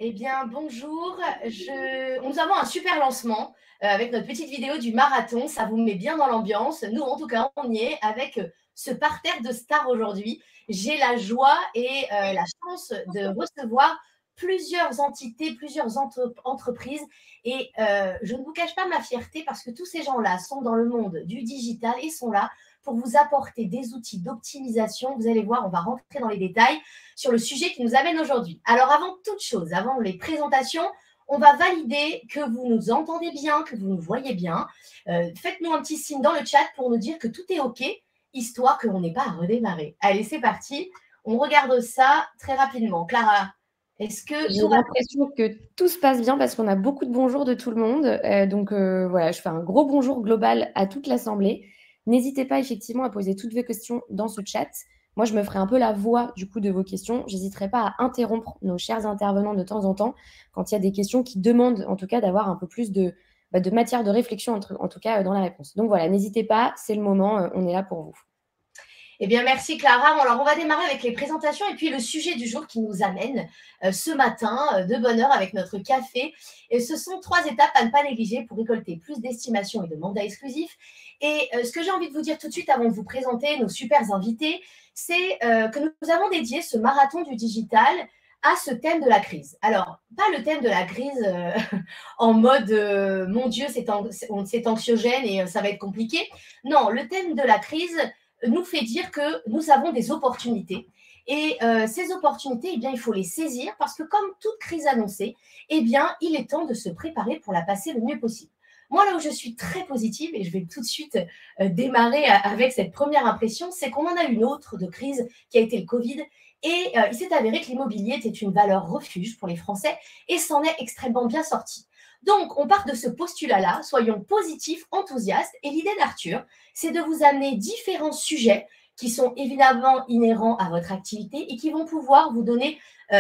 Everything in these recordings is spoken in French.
Eh bien, bonjour. Nous avons un super lancement avec notre petite vidéo du marathon. Ça vous met bien dans l'ambiance. Nous, en tout cas, on y est avec ce parterre de stars aujourd'hui. J'ai la joie et la chance de recevoir plusieurs entités, plusieurs entreprises. Et je ne vous cache pas ma fierté parce que tous ces gens-là sont dans le monde du digital et sont là pour vous apporter des outils d'optimisation. Vous allez voir, on va rentrer dans les détails sur le sujet qui nous amène aujourd'hui. Alors, avant toute chose, avant les présentations, on va valider que vous nous entendez bien, que vous nous voyez bien. Faites-nous un petit signe dans le chat pour nous dire que tout est OK, histoire qu'on n'ait pas à redémarrer. Allez, c'est parti. On regarde ça très rapidement. Clara, est-ce que j'ai l'impression que tout se passe bien parce qu'on a beaucoup de bonjours de tout le monde. Voilà, je fais un gros bonjour global à toute l'Assemblée. N'hésitez pas effectivement à poser toutes vos questions dans ce chat. Moi, je me ferai un peu la voix du coup de vos questions. J'hésiterai pas à interrompre nos chers intervenants de temps en temps quand il y a des questions qui demandent en tout cas d'avoir un peu plus de matière de réflexion en tout cas dans la réponse. Donc voilà, n'hésitez pas, c'est le moment, on est là pour vous. Eh bien, merci Clara. Alors, on va démarrer avec les présentations et puis le sujet du jour qui nous amène ce matin de bonne heure avec notre café. Et ce sont 3 étapes à ne pas négliger pour récolter plus d'estimation et de mandats exclusifs. Et ce que j'ai envie de vous dire tout de suite avant de vous présenter nos super invités, c'est que nous avons dédié ce marathon du digital à ce thème de la crise. Alors, pas le thème de la crise en mode mon Dieu, c'est anxiogène et ça va être compliqué. Non, le thème de la crise nous fait dire que nous avons des opportunités. Et ces opportunités, eh bien, il faut les saisir parce que comme toute crise annoncée, eh bien, il est temps de se préparer pour la passer le mieux possible. Moi, là où je suis très positive, et je vais tout de suite démarrer avec cette première impression, c'est qu'on en a une autre de crise qui a été le Covid. Et il s'est avéré que l'immobilier était une valeur refuge pour les Français et s'en est extrêmement bien sorti. Donc, on part de ce postulat-là, soyons positifs, enthousiastes. Et l'idée d'Arthur, c'est de vous amener différents sujets qui sont évidemment inhérents à votre activité et qui vont pouvoir vous donner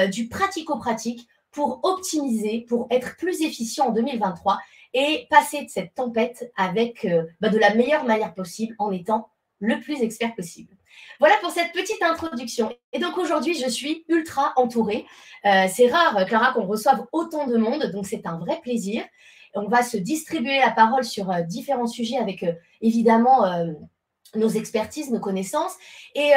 du pratico-pratique pour optimiser, pour être plus efficient en 2023 et passer de cette tempête avec de la meilleure manière possible en étant le plus expert possible. Voilà pour cette petite introduction. Et donc aujourd'hui, je suis ultra entourée. C'est rare, Clara, qu'on reçoive autant de monde, donc c'est un vrai plaisir. On va se distribuer la parole sur différents sujets avec évidemment nos expertises, nos connaissances. Et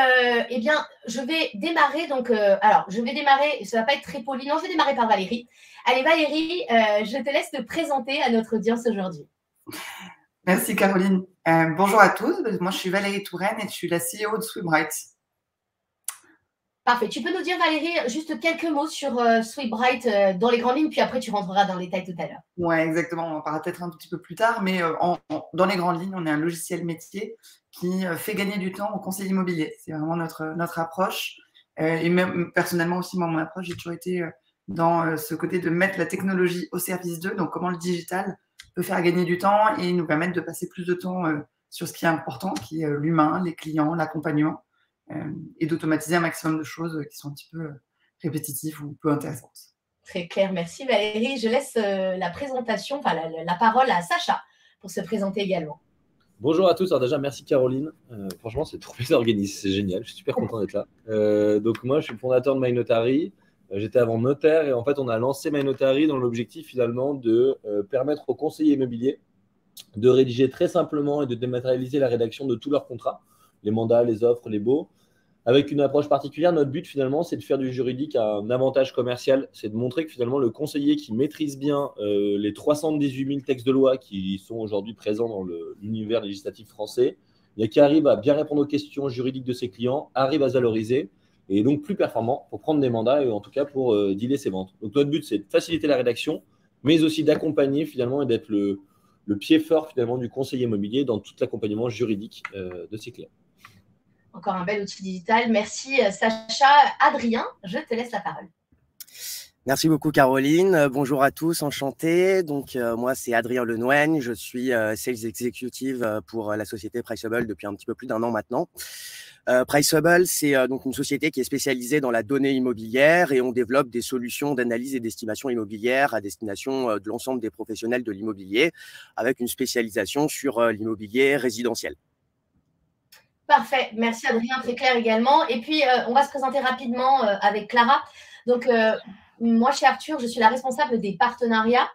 eh bien, je vais démarrer. Donc, je vais démarrer. Ça ne va pas être très poli. Non, je vais démarrer par Valérie. Allez, Valérie, je te laisse te présenter à notre audience aujourd'hui. Merci Caroline. Bonjour à tous. Moi, je suis Valérie Touraine et je suis la CEO de Sweetbright. Parfait. Tu peux nous dire, Valérie, juste quelques mots sur Sweetbright dans les grandes lignes, puis après, tu rentreras dans les détails tout à l'heure. Oui, exactement. On en parlera peut-être un petit peu plus tard, mais dans les grandes lignes, on est un logiciel métier qui fait gagner du temps aux conseillers immobiliers. C'est vraiment notre approche. Et même personnellement aussi, moi, mon approche, j'ai toujours été dans ce côté de mettre la technologie au service d'eux. Donc, comment le digital peut faire gagner du temps et nous permettre de passer plus de temps sur ce qui est important, qui est l'humain, les clients, l'accompagnement, et d'automatiser un maximum de choses qui sont un petit peu répétitives ou peu intéressantes. Très clair, merci Valérie. Je laisse la présentation, enfin la parole à Sacha pour se présenter également. Bonjour à tous. Alors déjà, merci Caroline. Franchement, c'est trop bien organisé, c'est génial. Je suis super content d'être là. Donc moi, je suis le fondateur de MyNotary. J'étais avant notaire et en fait, on a lancé MyNotary dans l'objectif finalement de permettre aux conseillers immobiliers de rédiger très simplement et de dématérialiser la rédaction de tous leurs contrats, les mandats, les offres, les baux, avec une approche particulière. Notre but finalement, c'est de faire du juridique un avantage commercial. C'est de montrer que finalement, le conseiller qui maîtrise bien les 318 000 textes de loi qui sont aujourd'hui présents dans l'univers législatif français, et qui arrive à bien répondre aux questions juridiques de ses clients, arrive à se valoriser et donc plus performant pour prendre des mandats et en tout cas pour dealer ses ventes. Donc notre but, c'est de faciliter la rédaction, mais aussi d'accompagner finalement et d'être le pied fort finalement du conseiller immobilier dans tout l'accompagnement juridique de ses clients. Encore un bel outil digital. Merci Sacha. Adrien, je te laisse la parole. Merci beaucoup Caroline. Bonjour à tous, enchanté. Donc moi c'est Adrien Lenoigne, je suis Sales Executive pour la société Priceable depuis un petit peu plus d'1 an maintenant. Priceable, c'est donc une société qui est spécialisée dans la donnée immobilière et on développe des solutions d'analyse et d'estimation immobilière à destination de l'ensemble des professionnels de l'immobilier avec une spécialisation sur l'immobilier résidentiel. Parfait, merci Adrien, très clair également. Et puis, on va se présenter rapidement avec Clara. Donc, moi, chez Arthur, je suis la responsable des partenariats.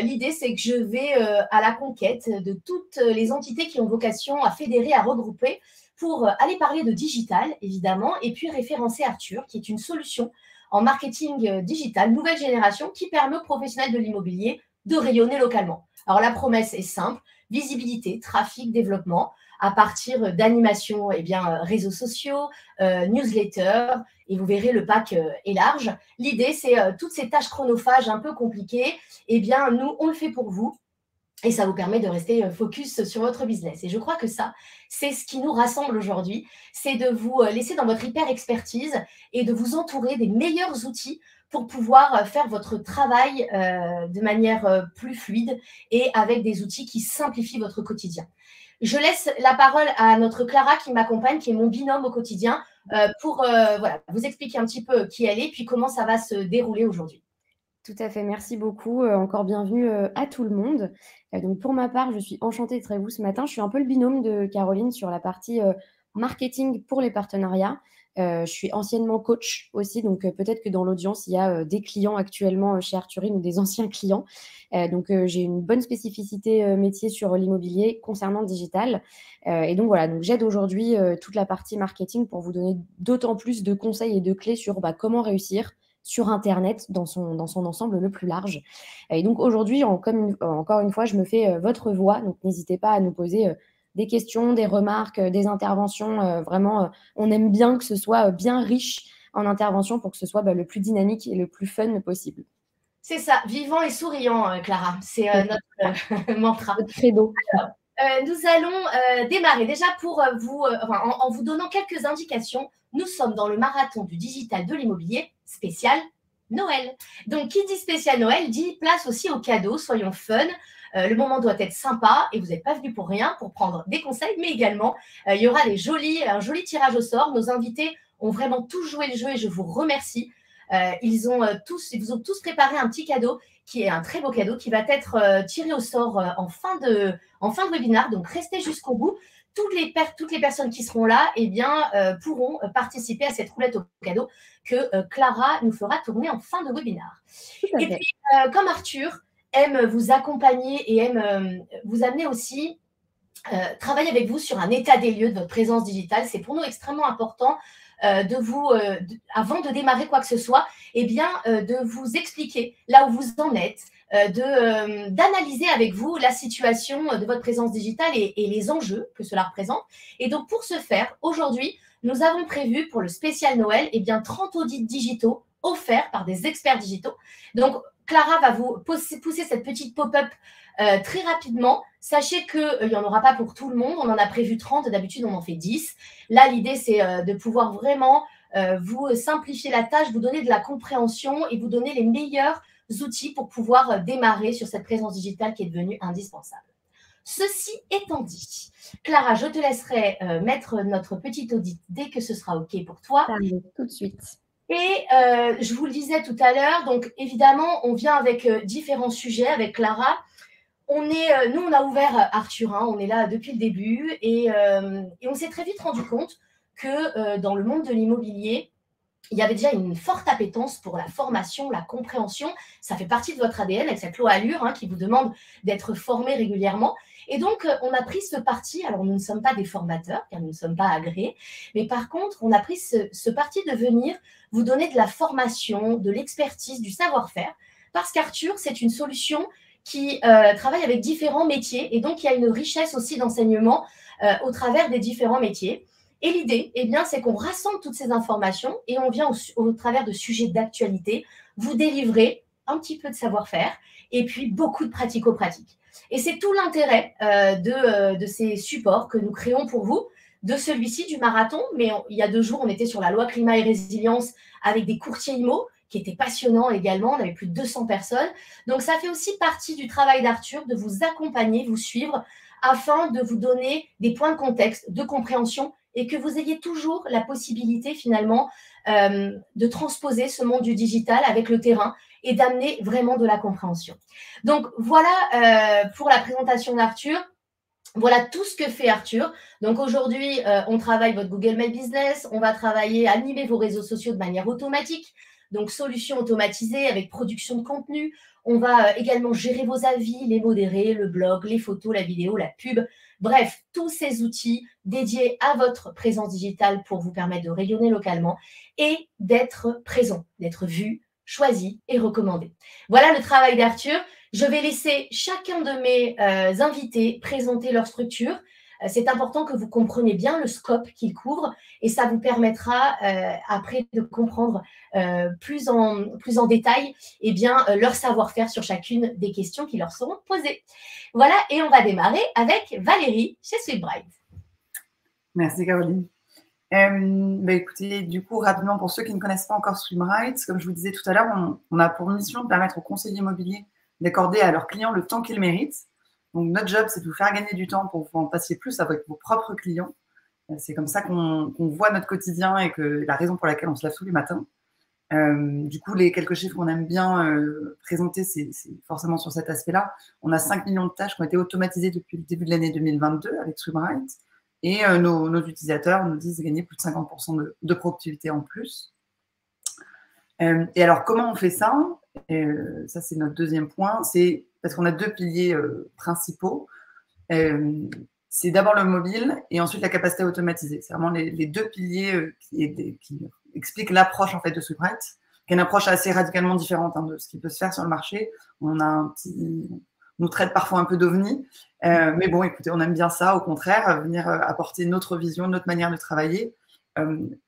L'idée, c'est que je vais à la conquête de toutes les entités qui ont vocation à fédérer, à regrouper pour aller parler de digital, évidemment, et puis référencer Arthur, qui est une solution en marketing digital, nouvelle génération, qui permet aux professionnels de l'immobilier de rayonner localement. Alors, la promesse est simple, visibilité, trafic, développement, à partir d'animations, réseaux sociaux, newsletters, et vous verrez, le pack est large. L'idée, c'est toutes ces tâches chronophages un peu compliquées, nous, on le fait pour vous. Et ça vous permet de rester focus sur votre business. Et je crois que ça, c'est ce qui nous rassemble aujourd'hui. C'est de vous laisser dans votre hyper expertise et de vous entourer des meilleurs outils pour pouvoir faire votre travail de manière plus fluide et avec des outils qui simplifient votre quotidien. Je laisse la parole à notre Clara qui m'accompagne, qui est mon binôme au quotidien, pour vous expliquer un petit peu qui elle est, puis comment ça va se dérouler aujourd'hui. Tout à fait, merci beaucoup. Encore bienvenue à tout le monde. Donc pour ma part, je suis enchantée d'être avec vous ce matin. Je suis un peu le binôme de Caroline sur la partie marketing pour les partenariats. Je suis anciennement coach aussi, donc peut-être que dans l'audience, il y a des clients actuellement chez Arthurine ou des anciens clients. Donc j'ai une bonne spécificité métier sur l'immobilier concernant le digital. Et donc voilà, donc j'aide aujourd'hui toute la partie marketing pour vous donner d'autant plus de conseils et de clés sur comment réussir sur Internet dans son ensemble le plus large. Et donc aujourd'hui, encore une fois, je me fais votre voix, donc n'hésitez pas à nous poser des questions, des remarques, des interventions. Vraiment, on aime bien que ce soit bien riche en interventions pour que ce soit le plus dynamique et le plus fun possible. C'est ça, vivant et souriant, Clara. C'est notre mantra. Notre credo. Alors, nous allons démarrer déjà pour vous, en vous donnant quelques indications. Nous sommes dans le marathon du digital de l'immobilier spécial Noël. Donc, qui dit spécial Noël dit place aussi aux cadeaux. Soyons fun. Le moment doit être sympa et vous n'êtes pas venu pour rien, pour prendre des conseils, mais également, il y aura un joli tirage au sort. Nos invités ont vraiment tous joué le jeu et je vous remercie. Ils vous ont tous préparé un petit cadeau qui est un très beau cadeau qui va être tiré au sort en fin de webinaire. Donc, restez jusqu'au bout. Toutes les personnes qui seront là pourront participer à cette roulette au cadeau que Clara nous fera tourner en fin de webinaire. Et puis, comme Arthur aime vous accompagner et aime vous amener aussi travailler avec vous sur un état des lieux de votre présence digitale, c'est pour nous extrêmement important avant de démarrer quoi que ce soit, de vous expliquer là où vous en êtes, d'analyser avec vous la situation de votre présence digitale et les enjeux que cela représente. Et donc, pour ce faire, aujourd'hui, nous avons prévu pour le spécial Noël 30 audits digitaux offerts par des experts digitaux. Donc, Clara va vous pousser cette petite pop-up très rapidement. Sachez qu'il n'y en aura pas pour tout le monde. On en a prévu 30. D'habitude, on en fait 10. Là, l'idée, c'est de pouvoir vraiment vous simplifier la tâche, vous donner de la compréhension et vous donner les meilleurs outils pour pouvoir démarrer sur cette présence digitale qui est devenue indispensable. Ceci étant dit, Clara, je te laisserai mettre notre petit audit dès que ce sera OK pour toi. Tout de suite. Et je vous le disais tout à l'heure, donc évidemment, on vient avec différents sujets avec Clara. Nous, on a ouvert Arthur, on est là depuis le début et on s'est très vite rendu compte que dans le monde de l'immobilier, il y avait déjà une forte appétence pour la formation, la compréhension. Ça fait partie de votre ADN avec cette loi Allure qui vous demande d'être formé régulièrement. Et donc, on a pris ce parti. Alors, nous ne sommes pas des formateurs, car nous ne sommes pas agréés. Mais par contre, on a pris ce parti de venir vous donner de la formation, de l'expertise, du savoir-faire. Parce qu'Arthur, c'est une solution qui travaille avec différents métiers. Et donc, il y a une richesse aussi d'enseignement au travers des différents métiers. Et l'idée, c'est qu'on rassemble toutes ces informations et on vient au travers de sujets d'actualité vous délivrer un petit peu de savoir-faire et puis beaucoup de pratico-pratique. Et c'est tout l'intérêt de ces supports que nous créons pour vous, de celui-ci, du marathon. Mais il y a 2 jours, on était sur la loi climat et résilience avec des courtiers IMO qui étaient passionnants également. On avait plus de 200 personnes. Donc, ça fait aussi partie du travail d'Arthur de vous accompagner, vous suivre afin de vous donner des points de contexte, de compréhension et que vous ayez toujours la possibilité finalement de transposer ce monde du digital avec le terrain et d'amener vraiment de la compréhension. Donc voilà pour la présentation d'Arthur. Voilà tout ce que fait Arthur. Donc aujourd'hui, on travaille votre Google My Business, on va travailler, animer vos réseaux sociaux de manière automatique. donc solutions automatisées avec production de contenu. On va également gérer vos avis, les modérer, le blog, les photos, la vidéo, la pub. Bref, tous ces outils dédiés à votre présence digitale pour vous permettre de rayonner localement et d'être présent, d'être vu, choisi et recommandé. Voilà le travail d'Arthur. Je vais laisser chacun de mes invités présenter leur structure. C'est important que vous compreniez bien le scope qu'ils couvrent et ça vous permettra après de comprendre plus en détail leur savoir-faire sur chacune des questions qui leur seront posées. Voilà, et on va démarrer avec Valérie chez Sweetbright. Merci Caroline. Écoutez, du coup, rapidement, pour ceux qui ne connaissent pas encore Sweetbright, comme je vous disais tout à l'heure, on a pour mission de permettre aux conseillers immobiliers d'accorder à leurs clients le temps qu'ils méritent. Donc, notre job, c'est de vous faire gagner du temps pour que vous en passiez plus avec vos propres clients. C'est comme ça qu'on voit notre quotidien et que la raison pour laquelle on se lève tous les matins. Du coup, les quelques chiffres qu'on aime bien présenter, c'est forcément sur cet aspect-là. On a 5 millions de tâches qui ont été automatisées depuis le début de l'année 2022 avec Sweetbright. Et nos utilisateurs nous disent gagner plus de 50% de productivité en plus. Et alors, comment on fait ça? Ça, c'est notre deuxième point. C'est parce qu'on a deux piliers principaux. C'est d'abord le mobile et ensuite la capacité à automatiser. C'est vraiment les deux piliers qui expliquent l'approche en fait, de Sweetbright, qui est une approche assez radicalement différente de ce qui peut se faire sur le marché. On nous traite parfois un peu d'ovni, mais bon, écoutez, on aime bien ça, au contraire, venir apporter notre vision, notre manière de travailler.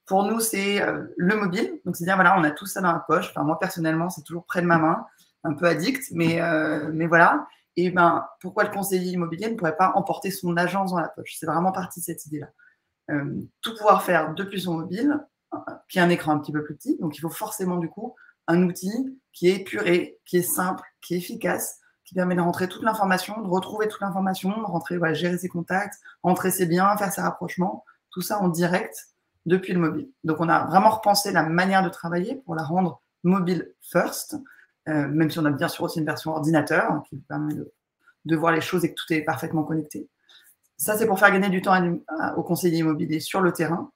Pour nous, c'est le mobile. Donc, c'est-à-dire, voilà, on a tout ça dans la poche. Enfin, moi, personnellement, c'est toujours près de ma main, un peu addict, mais voilà. Et pourquoi le conseiller immobilier ne pourrait pas emporter son agence dans la poche? C'est vraiment parti de cette idée-là. Tout pouvoir faire depuis son mobile, qui a un écran un petit peu plus petit. Donc, il faut forcément, du coup, un outil qui est épuré, qui est simple, qui est efficace, qui permet de rentrer toute l'information, de retrouver toute l'information, de rentrer, gérer ses contacts, rentrer ses biens, faire ses rapprochements, tout ça en direct depuis le mobile. Donc, on a vraiment repensé la manière de travailler pour la rendre mobile first, même si on a bien sûr aussi une version ordinateur qui permet de voir les choses et que tout est parfaitement connecté. Ça, c'est pour faire gagner du temps aux conseillers immobiliers sur le terrain.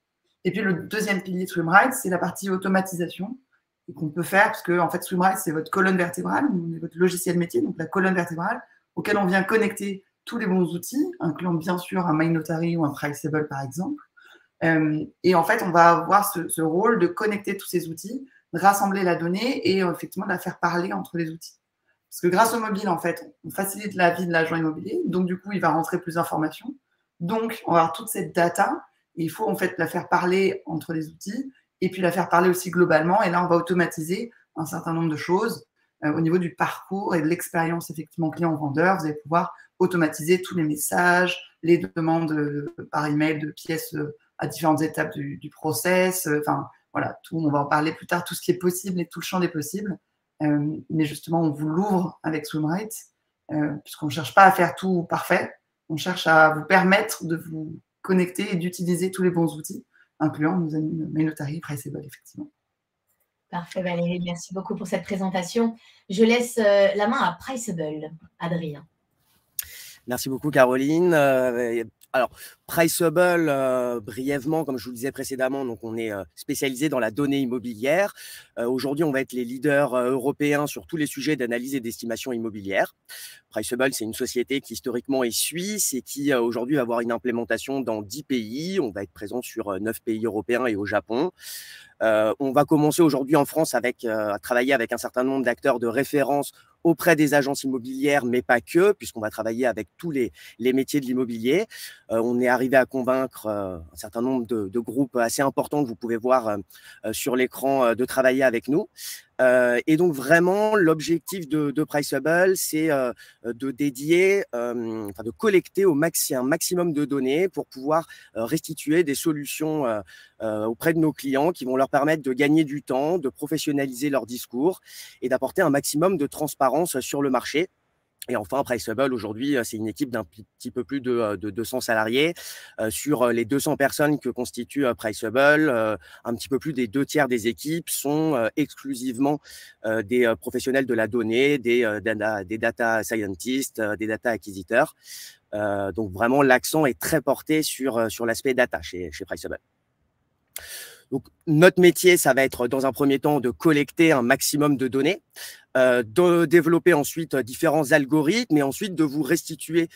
Et puis, le deuxième pilier de Sweetbright, c'est la partie automatisation qu'on peut faire, parce que en fait, Sweetbright, c'est votre colonne vertébrale, votre logiciel métier, donc la colonne vertébrale, auquel on vient connecter tous les bons outils, incluant bien sûr un MyNotary ou un Priceable, par exemple. Et en fait, on va avoir ce rôle de connecter tous ces outils, de rassembler la donnée et effectivement de la faire parler entre les outils. Parce que grâce au mobile, en fait, on facilite la vie de l'agent immobilier. Donc, du coup, il va rentrer plus d'informations. Donc, on va avoir toute cette data. Et il faut en fait la faire parler entre les outils et puis la faire parler aussi globalement. Et là, on va automatiser un certain nombre de choses au niveau du parcours et de l'expérience effectivement client-vendeur. Vous allez pouvoir automatiser tous les messages, les demandes par email de pièces à différentes étapes du process. Enfin, voilà, tout. On va en parler plus tard, tout ce qui est possible et tout le champ des possibles. Mais justement, on vous l'ouvre avec Sweetbright, puisqu'on ne cherche pas à faire tout parfait. On cherche à vous permettre de vous connecter et d'utiliser tous les bons outils, incluant nos amis MyNotary, Priceable, effectivement. Parfait, Valérie. Merci beaucoup pour cette présentation. Je laisse la main à Priceable, Adrien. Merci beaucoup, Caroline. Alors, Priceable, brièvement, comme je vous le disais précédemment, donc on est spécialisé dans la donnée immobilière. Aujourd'hui, on va être les leaders européens sur tous les sujets d'analyse et d'estimation immobilière. Priceable, c'est une société qui historiquement est suisse et qui aujourd'hui va avoir une implémentation dans 10 pays. On va être présent sur 9 pays européens et au Japon. On va commencer aujourd'hui en France à travailler avec un certain nombre d'acteurs de référence auprès des agences immobilières, mais pas que, puisqu'on va travailler avec tous les métiers de l'immobilier. On est arrivé à convaincre un certain nombre de groupes assez importants que vous pouvez voir sur l'écran de travailler avec nous. Et donc vraiment, l'objectif de Priceable, c'est de dédier, de collecter un maximum de données pour pouvoir restituer des solutions auprès de nos clients qui vont leur permettre de gagner du temps, de professionnaliser leur discours et d'apporter un maximum de transparence sur le marché. Et enfin, Priceable, aujourd'hui, c'est une équipe d'un petit peu plus de 200 salariés. Sur les 200 personnes que constitue Priceable, un petit peu plus des 2 tiers des équipes sont exclusivement des professionnels de la donnée, des data scientists, des data acquisiteurs. Donc, vraiment, l'accent est très porté sur l'aspect data chez Priceable. Donc, notre métier, ça va être dans un premier temps de collecter un maximum de données, de développer ensuite différents algorithmes et ensuite de vous restituer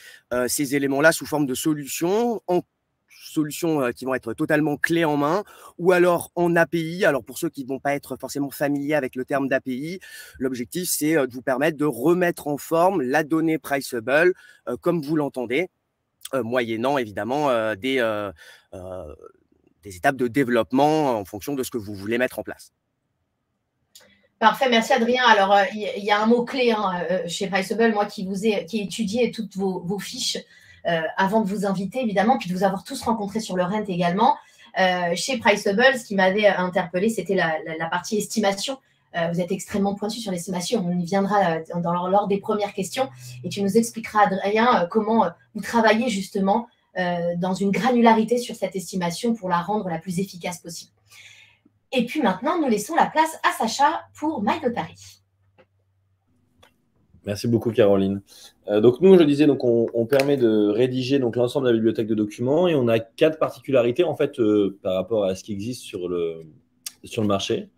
ces éléments-là sous forme de solutions, qui vont être totalement clés en main ou alors en API. Alors pour ceux qui ne vont pas être forcément familiers avec le terme d'API, l'objectif c'est de vous permettre de remettre en forme la donnée Priceable comme vous l'entendez, moyennant évidemment des étapes de développement en fonction de ce que vous voulez mettre en place. Parfait, merci Adrien. Alors, il y a un mot-clé chez Priceable, moi qui ai étudié toutes vos fiches avant de vous inviter, évidemment, puis de vous avoir tous rencontrés sur le Rent également. Chez Priceable, ce qui m'avait interpellé, c'était la partie estimation. Vous êtes extrêmement pointu sur l'estimation. On y viendra lors des premières questions et tu nous expliqueras, Adrien, comment vous travaillez justement dans une granularité sur cette estimation pour la rendre la plus efficace possible. Et puis maintenant, nous laissons la place à Sacha pour MyNotary. Merci beaucoup, Caroline. Donc nous, je disais, donc on permet de rédiger donc l'ensemble de la bibliothèque de documents et on a 4 particularités en fait par rapport à ce qui existe sur le marché.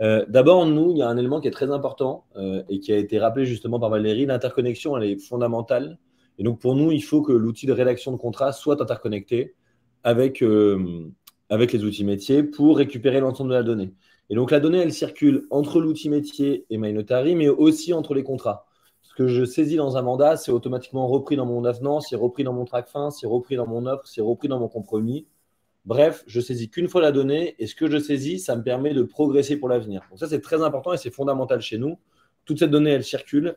D'abord, nous, il y a un élément qui est très important et qui a été rappelé justement par Valérie. L'interconnexion, elle est fondamentale. Et donc pour nous, il faut que l'outil de rédaction de contrat soit interconnecté avec les outils métiers pour récupérer l'ensemble de la donnée. Et donc la donnée, elle circule entre l'outil métier et MyNotary, mais aussi entre les contrats. Ce que je saisis dans un mandat, c'est automatiquement repris dans mon avenant, c'est repris dans mon track-fin, c'est repris dans mon offre, c'est repris dans mon compromis. Bref, je saisis qu'une fois la donnée et ce que je saisis, ça me permet de progresser pour l'avenir. Donc ça, c'est très important et c'est fondamental chez nous. Toute cette donnée, elle circule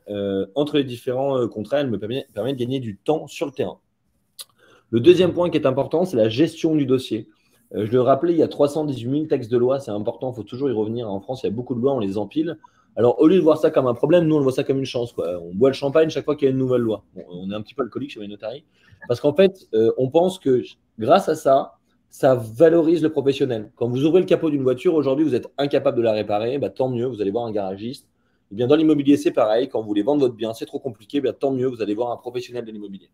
entre les différents contrats. Elle me permet de gagner du temps sur le terrain. Le deuxième point qui est important, c'est la gestion du dossier. Je le rappelais, il y a 318 000 textes de loi. C'est important, il faut toujours y revenir. En France, il y a beaucoup de lois, on les empile. Alors, au lieu de voir ça comme un problème, nous, on le voit ça comme une chance, quoi. On boit le champagne chaque fois qu'il y a une nouvelle loi. Bon, on est un petit peu alcoolique chez MyNotary. Parce qu'en fait, on pense que grâce à ça, ça valorise le professionnel. Quand vous ouvrez le capot d'une voiture, aujourd'hui, vous êtes incapable de la réparer, tant mieux, vous allez voir un garagiste. Et bien, dans l'immobilier, c'est pareil. Quand vous voulez vendre votre bien, c'est trop compliqué, tant mieux, vous allez voir un professionnel de l'immobilier.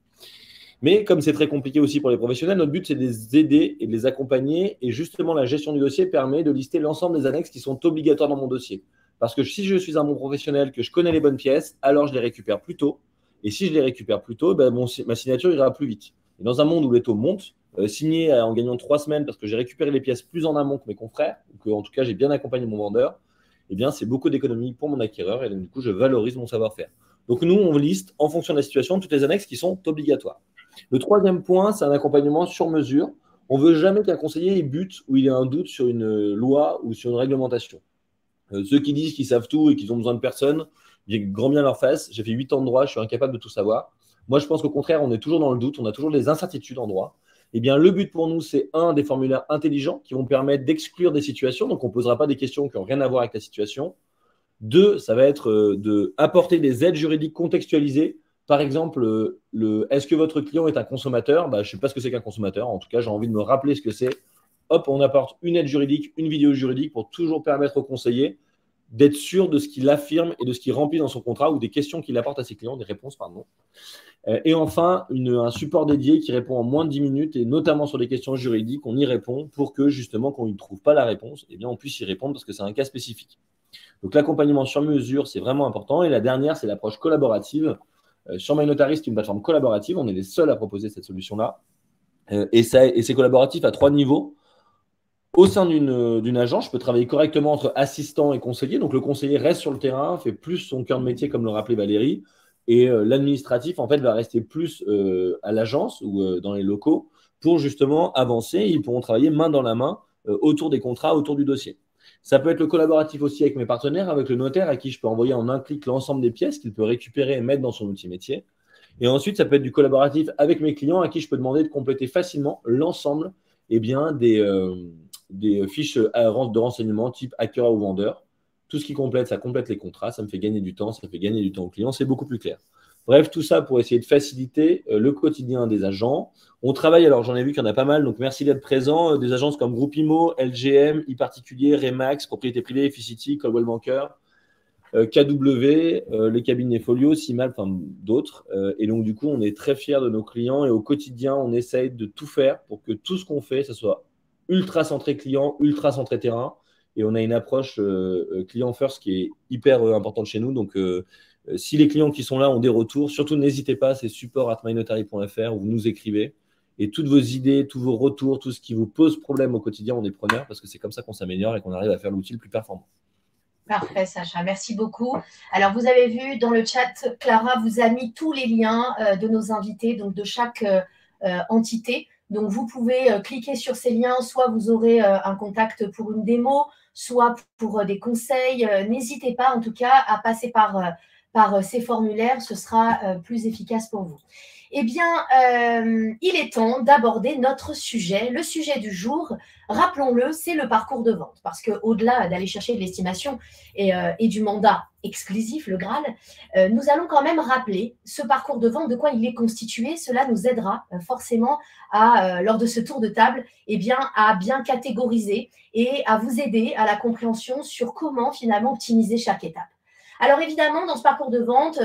Mais comme c'est très compliqué aussi pour les professionnels, notre but, c'est de les aider et de les accompagner. Et justement, la gestion du dossier permet de lister l'ensemble des annexes qui sont obligatoires dans mon dossier. Parce que si je suis un bon professionnel, que je connais les bonnes pièces, alors je les récupère plus tôt. Et si je les récupère plus tôt, ma signature ira plus vite. Et dans un monde où les taux montent, signer en gagnant 3 semaines parce que j'ai récupéré les pièces plus en amont que mes confrères, ou que en tout cas j'ai bien accompagné mon vendeur, eh bien c'est beaucoup d'économies pour mon acquéreur et donc, du coup je valorise mon savoir-faire. Donc nous, on liste en fonction de la situation toutes les annexes qui sont obligatoires. Le troisième point, c'est un accompagnement sur mesure. On ne veut jamais qu'un conseiller ait bute ou il ait un doute sur une loi ou sur une réglementation. Ceux qui disent qu'ils savent tout et qu'ils ont besoin de personne, j'ai grand bien leur face. J'ai fait 8 ans de droit, je suis incapable de tout savoir. Moi, je pense qu'au contraire, on est toujours dans le doute, on a toujours des incertitudes en droit. Eh bien, le but pour nous, c'est des formulaires intelligents qui vont permettre d'exclure des situations. Donc, on ne posera pas des questions qui n'ont rien à voir avec la situation. 2, ça va être d'apporter des aides juridiques contextualisées. Par exemple, est-ce que votre client est un consommateur ? Je ne sais pas ce que c'est qu'un consommateur. En tout cas, j'ai envie de me rappeler ce que c'est. Hop, on apporte une aide juridique, une vidéo juridique pour toujours permettre au conseiller d'être sûr de ce qu'il affirme et de ce qu'il remplit dans son contrat ou des questions qu'il apporte à ses clients, des réponses, pardon. Et enfin, un support dédié qui répond en moins de 10 minutes et notamment sur des questions juridiques, on y répond pour que justement, quand on ne trouve pas la réponse, eh bien, on puisse y répondre parce que c'est un cas spécifique. Donc, l'accompagnement sur mesure, c'est vraiment important. Et la dernière, c'est l'approche collaborative. Sur MyNotary, c'est une plateforme collaborative. On est les seuls à proposer cette solution-là. Et c'est collaboratif à 3 niveaux. Au sein d'une agence, je peux travailler correctement entre assistant et conseiller. Donc, le conseiller reste sur le terrain, fait plus son cœur de métier, comme le rappelait Valérie. Et l'administratif, en fait, va rester plus à l'agence ou dans les locaux pour justement avancer. Ils pourront travailler main dans la main autour des contrats, autour du dossier. Ça peut être le collaboratif aussi avec mes partenaires, avec le notaire à qui je peux envoyer en un clic l'ensemble des pièces qu'il peut récupérer et mettre dans son outil métier. Et ensuite, ça peut être du collaboratif avec mes clients à qui je peux demander de compléter facilement l'ensemble des fiches de renseignement type acquéreur ou vendeur. Tout ce qui complète, ça complète les contrats, ça me fait gagner du temps, ça fait gagner du temps au client, c'est beaucoup plus clair. Bref, tout ça pour essayer de faciliter le quotidien des agents. On travaille, alors j'en ai vu qu'il y en a pas mal, donc merci d'être présent. Des agences comme Groupe Imo, LGM, iParticulier, Remax, Propriété Privée, Ficity, Coldwell Banker, KW, les cabinets Folio, Simal, enfin d'autres. Et donc du coup, on est très fiers de nos clients et au quotidien, on essaye de tout faire pour que tout ce qu'on fait, ça soit ultra centré client, ultra centré terrain. Et on a une approche client first qui est hyper importante chez nous. Donc, si les clients qui sont là ont des retours, surtout n'hésitez pas, c'est support@mynotary.fr où vous nous écrivez. Et toutes vos idées, tous vos retours, tout ce qui vous pose problème au quotidien, on est preneur parce que c'est comme ça qu'on s'améliore et qu'on arrive à faire l'outil le plus performant. Parfait, Sacha. Merci beaucoup. Alors, vous avez vu dans le chat, Clara vous a mis tous les liens de nos invités, donc de chaque entité. Donc, vous pouvez cliquer sur ces liens. Soit vous aurez un contact pour une démo, soit pour des conseils. N'hésitez pas, en tout cas, à passer par ces formulaires. Ce sera plus efficace pour vous. Eh bien, il est temps d'aborder notre sujet. Le sujet du jour, rappelons-le, c'est le parcours de vente. Parce qu'au-delà d'aller chercher de l'estimation et du mandat exclusif, le Graal, nous allons quand même rappeler ce parcours de vente, de quoi il est constitué. Cela nous aidera forcément lors de ce tour de table, à bien catégoriser et à vous aider à la compréhension sur comment finalement optimiser chaque étape. Alors évidemment, dans ce parcours de vente,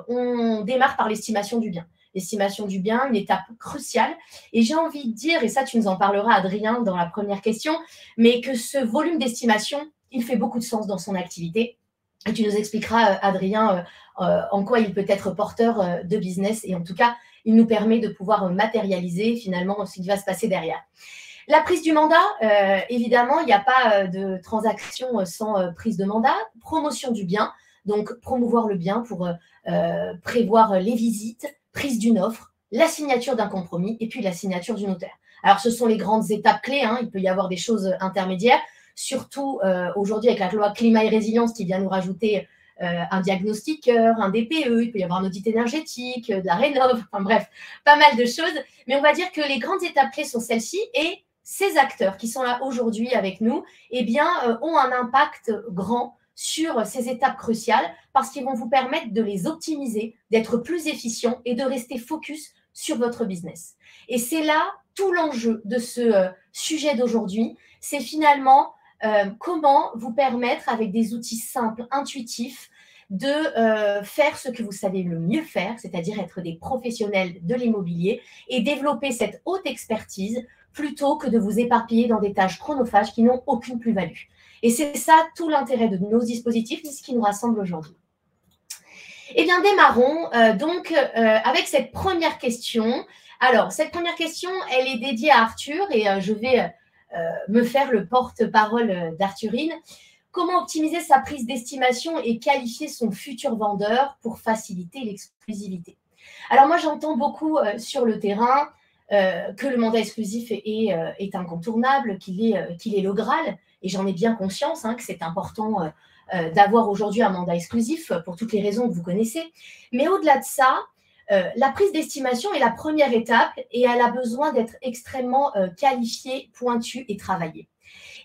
on démarre par l'estimation du bien. L'estimation du bien, une étape cruciale. Et j'ai envie de dire, et ça tu nous en parleras Adrien dans la première question, mais que ce volume d'estimation, il fait beaucoup de sens dans son activité. Et tu nous expliqueras, Adrien, en quoi il peut être porteur de business. Et en tout cas, il nous permet de pouvoir matérialiser finalement ce qui va se passer derrière. La prise du mandat, évidemment, il n'y a pas de transaction sans prise de mandat. Promotion du bien, donc promouvoir le bien pour prévoir les visites, prise d'une offre, la signature d'un compromis et puis la signature du notaire. Alors, ce sont les grandes étapes clés. Il peut y avoir des choses intermédiaires, surtout aujourd'hui avec la loi climat et résilience qui vient nous rajouter un diagnostiqueur, un DPE, il peut y avoir un audit énergétique, de la rénov, enfin bref, pas mal de choses. Mais on va dire que les grandes étapes clés sont celles-ci et ces acteurs qui sont là aujourd'hui avec nous, ont un impact grand sur ces étapes cruciales parce qu'ils vont vous permettre de les optimiser, d'être plus efficients et de rester focus sur votre business. Et c'est là tout l'enjeu de ce sujet d'aujourd'hui, c'est finalement comment vous permettre avec des outils simples, intuitifs, de faire ce que vous savez le mieux faire, c'est-à-dire être des professionnels de l'immobilier et développer cette haute expertise plutôt que de vous éparpiller dans des tâches chronophages qui n'ont aucune plus-value. Et c'est ça tout l'intérêt de nos dispositifs, c'est ce qui nous rassemble aujourd'hui. Eh bien, démarrons avec cette première question. Alors, cette première question, elle est dédiée à Arthur et je vais me faire le porte-parole d'Arthurine. Comment optimiser sa prise d'estimation et qualifier son futur vendeur pour faciliter l'exclusivité? Alors, moi, j'entends beaucoup sur le terrain que le mandat exclusif est incontournable, qu'il est le Graal. Et j'en ai bien conscience que c'est important d'avoir aujourd'hui un mandat exclusif pour toutes les raisons que vous connaissez. Mais au-delà de ça, la prise d'estimation est la première étape et elle a besoin d'être extrêmement qualifiée, pointue et travaillée.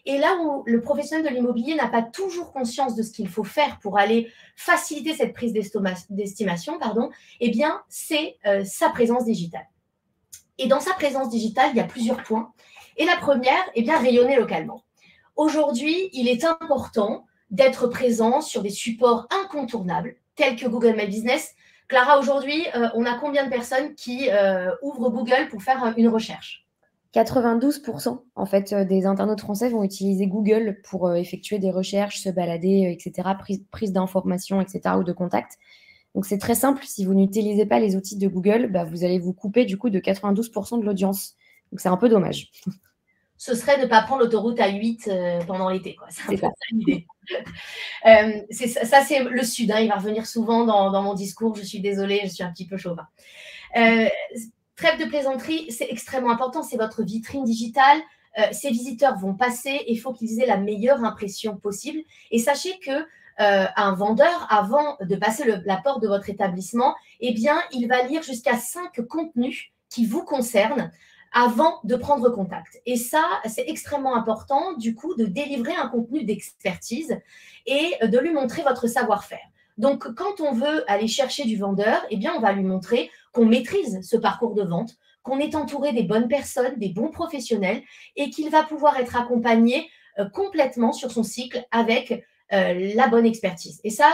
Et là où le professionnel de l'immobilier n'a pas toujours conscience de ce qu'il faut faire pour aller faciliter cette prise d'estimation, c'est sa présence digitale. Et dans sa présence digitale, il y a plusieurs points. Et la première, rayonner localement. Aujourd'hui, il est important d'être présent sur des supports incontournables tels que Google My Business. Clara, aujourd'hui, on a combien de personnes qui ouvrent Google pour faire une recherche? 92% en fait des internautes français vont utiliser Google pour effectuer des recherches, se balader, etc., prise d'informations, etc., ou de contacts. Donc, c'est très simple. Si vous n'utilisez pas les outils de Google, vous allez vous couper du coup de 92% de l'audience. Donc, c'est un peu dommage. Ce serait de ne pas prendre l'autoroute A8 pendant l'été. C'est un peu ça l'idée. Ça, c'est le Sud. Il va revenir souvent dans mon discours. Je suis désolée, je suis un petit peu chauvin. Trêve de plaisanterie, c'est extrêmement important. C'est votre vitrine digitale. Ces visiteurs vont passer et il faut qu'ils aient la meilleure impression possible. Et sachez que un vendeur, avant de passer la porte de votre établissement, il va lire jusqu'à 5 contenus qui vous concernent avant de prendre contact. Et ça, c'est extrêmement important, du coup, de délivrer un contenu d'expertise et de lui montrer votre savoir-faire. Donc, quand on veut aller chercher du vendeur, on va lui montrer qu'on maîtrise ce parcours de vente, qu'on est entouré des bonnes personnes, des bons professionnels et qu'il va pouvoir être accompagné complètement sur son cycle avec la bonne expertise. Et ça,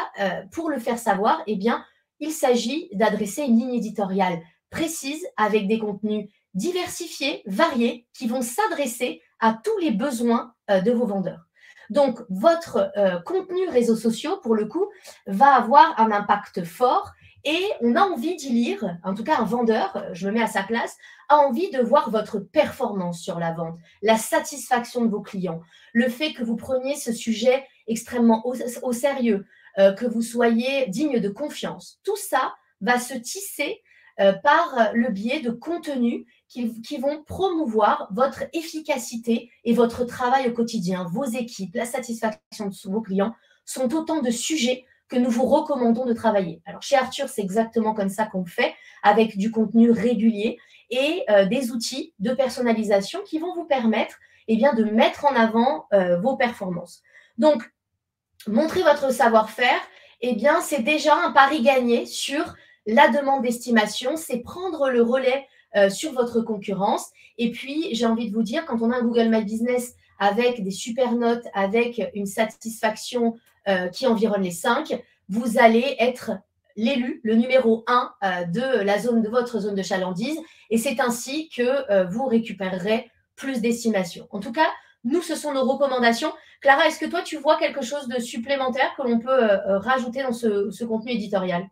pour le faire savoir, il s'agit d'adresser une ligne éditoriale précise avec des contenus diversifiés, variés, qui vont s'adresser à tous les besoins de vos vendeurs. Donc, votre contenu réseaux sociaux, pour le coup, va avoir un impact fort et on a envie d'y lire, en tout cas un vendeur, je me mets à sa place, a envie de voir votre performance sur la vente, la satisfaction de vos clients, le fait que vous preniez ce sujet extrêmement au sérieux, que vous soyez digne de confiance. Tout ça va se tisser par le biais de contenus qui vont promouvoir votre efficacité et votre travail au quotidien. Vos équipes, la satisfaction de vos clients sont autant de sujets que nous vous recommandons de travailler. Alors, chez Arthur, c'est exactement comme ça qu'on le fait, avec du contenu régulier et des outils de personnalisation qui vont vous permettre bien, de mettre en avant vos performances. Donc, montrer votre savoir-faire, bien, c'est déjà un pari gagné sur la demande d'estimation, c'est prendre le relais sur votre concurrence. Et puis, j'ai envie de vous dire, quand on a un Google My Business avec des super notes, avec une satisfaction qui environne les 5, vous allez être l'élu, le numéro 1 de votre zone de chalandise. Et c'est ainsi que vous récupérerez plus d'estimation. En tout cas, nous, ce sont nos recommandations. Clara, est-ce que toi, tu vois quelque chose de supplémentaire que l'on peut rajouter dans ce contenu éditorial ?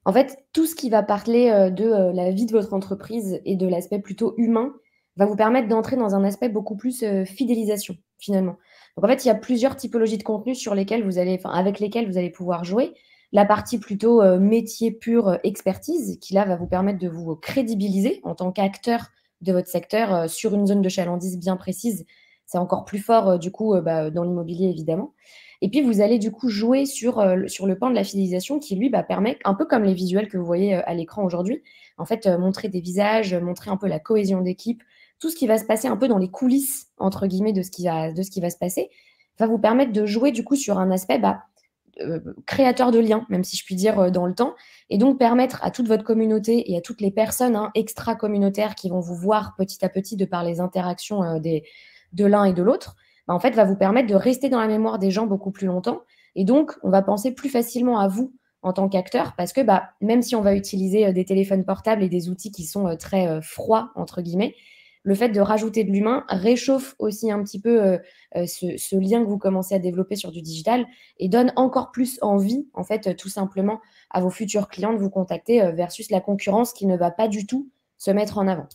En fait, tout ce qui va parler de la vie de votre entreprise et de l'aspect plutôt humain va vous permettre d'entrer dans un aspect beaucoup plus fidélisation, finalement. Donc, en fait, il y a plusieurs typologies de contenus avec lesquels vous allez pouvoir jouer. La partie plutôt métier pur expertise, qui là va vous permettre de vous crédibiliser en tant qu'acteur de votre secteur sur une zone de chalandise bien précise. C'est encore plus fort, dans l'immobilier, évidemment. Et puis, vous allez du coup jouer sur le pan de la fidélisation qui, lui, permet, un peu comme les visuels que vous voyez à l'écran aujourd'hui, en fait, montrer des visages, montrer un peu la cohésion d'équipe, tout ce qui va se passer un peu dans les coulisses, entre guillemets, de ce qui va se passer, va vous permettre de jouer du coup sur un aspect créateur de liens, même si je puis dire dans le temps, et donc permettre à toute votre communauté et à toutes les personnes extra-communautaires qui vont vous voir petit à petit de par les interactions de l'un et de l'autre, en fait, va vous permettre de rester dans la mémoire des gens beaucoup plus longtemps. Et donc, on va penser plus facilement à vous en tant qu'acteur parce que même si on va utiliser des téléphones portables et des outils qui sont très froids, entre guillemets, le fait de rajouter de l'humain réchauffe aussi un petit peu ce lien que vous commencez à développer sur du digital et donne encore plus envie, en fait, tout simplement à vos futurs clients de vous contacter versus la concurrence qui ne va pas du tout se mettre en avant.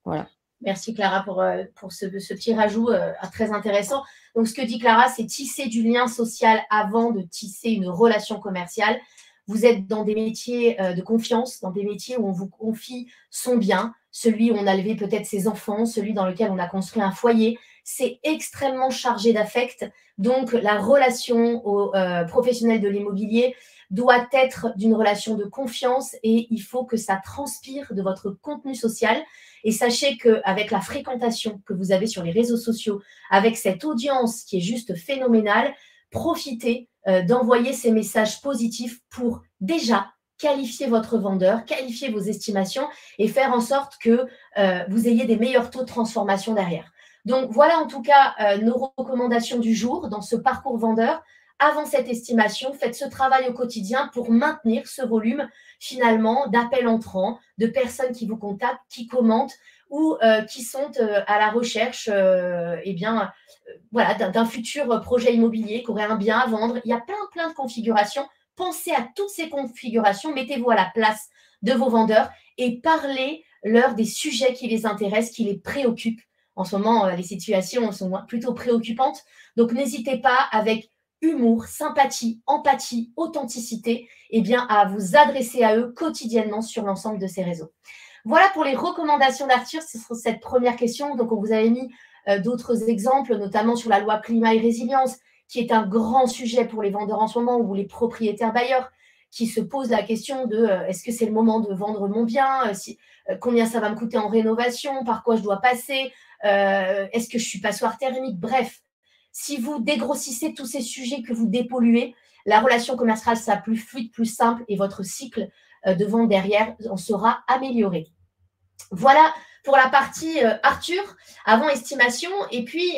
Voilà. Merci Clara pour ce petit rajout très intéressant. Donc, ce que dit Clara, c'est tisser du lien social avant de tisser une relation commerciale. Vous êtes dans des métiers de confiance, dans des métiers où on vous confie son bien, celui où on a élevé peut-être ses enfants, celui dans lequel on a construit un foyer. C'est extrêmement chargé d'affect. Donc, la relation aux professionnels de l'immobilier doit être d'une relation de confiance et il faut que ça transpire de votre contenu social. Et sachez qu'avec la fréquentation que vous avez sur les réseaux sociaux, avec cette audience qui est juste phénoménale, profitez d'envoyer ces messages positifs pour déjà qualifier votre vendeur, qualifier vos estimations et faire en sorte que vous ayez des meilleurs taux de transformation derrière. Donc, voilà en tout cas nos recommandations du jour dans ce parcours vendeur. Avant cette estimation, faites ce travail au quotidien pour maintenir ce volume finalement d'appels entrants, de personnes qui vous contactent, qui commentent ou qui sont à la recherche d'un futur projet immobilier, qui aurait un bien à vendre. Il y a plein de configurations. Pensez à toutes ces configurations, mettez-vous à la place de vos vendeurs et parlez-leur des sujets qui les intéressent, qui les préoccupent. En ce moment, les situations sont plutôt préoccupantes. Donc, n'hésitez pas avec humour, sympathie, empathie, authenticité, à vous adresser à eux quotidiennement sur l'ensemble de ces réseaux. Voilà pour les recommandations d'Arthur sur cette première question. Donc, on vous avait mis d'autres exemples, notamment sur la loi climat et résilience, qui est un grand sujet pour les vendeurs en ce moment ou les propriétaires bailleurs qui se posent la question de est-ce que c'est le moment de vendre mon bien, combien ça va me coûter en rénovation, par quoi je dois passer, est-ce que je suis passoire thermique, bref. Si vous dégrossissez tous ces sujets que vous dépolluez, la relation commerciale sera plus fluide, plus simple et votre cycle de vente derrière en sera amélioré. Voilà pour la partie Arthur, avant estimation. Et puis,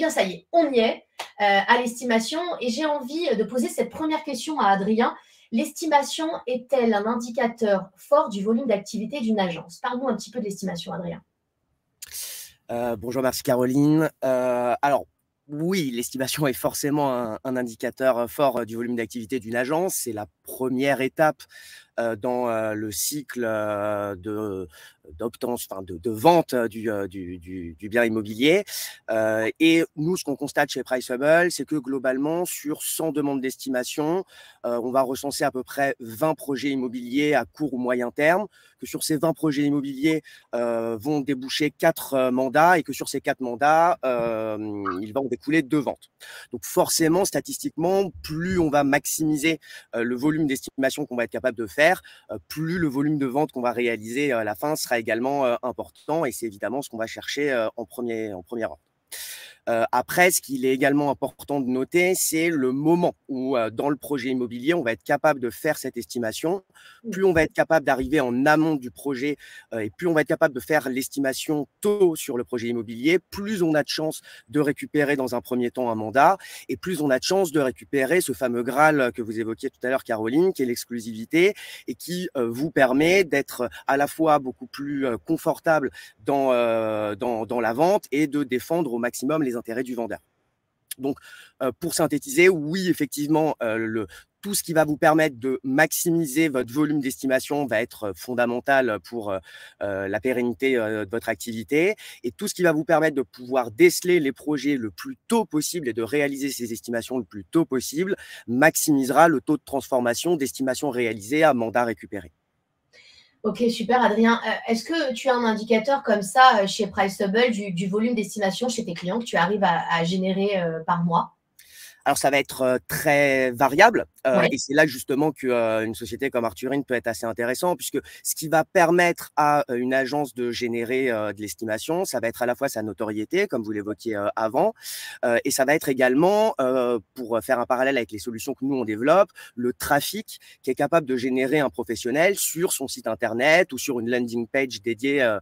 ça y est, on y est à l'estimation. Et j'ai envie de poser cette première question à Adrien. L'estimation est-elle un indicateur fort du volume d'activité d'une agence? Parle-nous un petit peu de l'estimation, Adrien. Bonjour, merci Caroline. Alors, oui, l'estimation est forcément un indicateur fort du volume d'activité d'une agence. C'est la première étape dans le cycle de vente du bien immobilier. Et nous, ce qu'on constate chez Priceable, c'est que globalement, sur 100 demandes d'estimation, on va recenser à peu près 20 projets immobiliers à court ou moyen terme, que sur ces 20 projets immobiliers vont déboucher 4 mandats et que sur ces 4 mandats, il va en découler 2 ventes. Donc forcément, statistiquement, plus on va maximiser le volume d'estimation qu'on va être capable de faire, plus le volume de vente qu'on va réaliser à la fin sera également important, et c'est évidemment ce qu'on va chercher en premier ordre. Après, ce qu'il est également important de noter, c'est le moment où, dans le projet immobilier, on va être capable de faire cette estimation. Plus on va être capable d'arriver en amont du projet et plus on va être capable de faire l'estimation tôt sur le projet immobilier, plus on a de chances de récupérer dans un premier temps un mandat et plus on a de chances de récupérer ce fameux Graal que vous évoquiez tout à l'heure, Caroline, qui est l'exclusivité et qui vous permet d'être à la fois beaucoup plus confortable dans la vente et de défendre au maximum les intérêts du vendeur. Donc, pour synthétiser, oui, effectivement, tout ce qui va vous permettre de maximiser votre volume d'estimation va être fondamental pour la pérennité de votre activité. Et tout ce qui va vous permettre de pouvoir déceler les projets le plus tôt possible et de réaliser ces estimations le plus tôt possible maximisera le taux de transformation d'estimation réalisée à mandat récupéré. Ok, super, Adrien. Est-ce que tu as un indicateur comme ça chez Priceable du volume d'estimation chez tes clients que tu arrives à générer par mois? Alors, ça va être très variable Ouais. et c'est là justement qu'une société comme Arthurine peut être assez intéressant, puisque ce qui va permettre à une agence de générer de l'estimation, ça va être à la fois sa notoriété, comme vous l'évoquiez avant, et ça va être également, pour faire un parallèle avec les solutions que nous on développe, le trafic qui est capable de générer un professionnel sur son site internet ou sur une landing page dédiée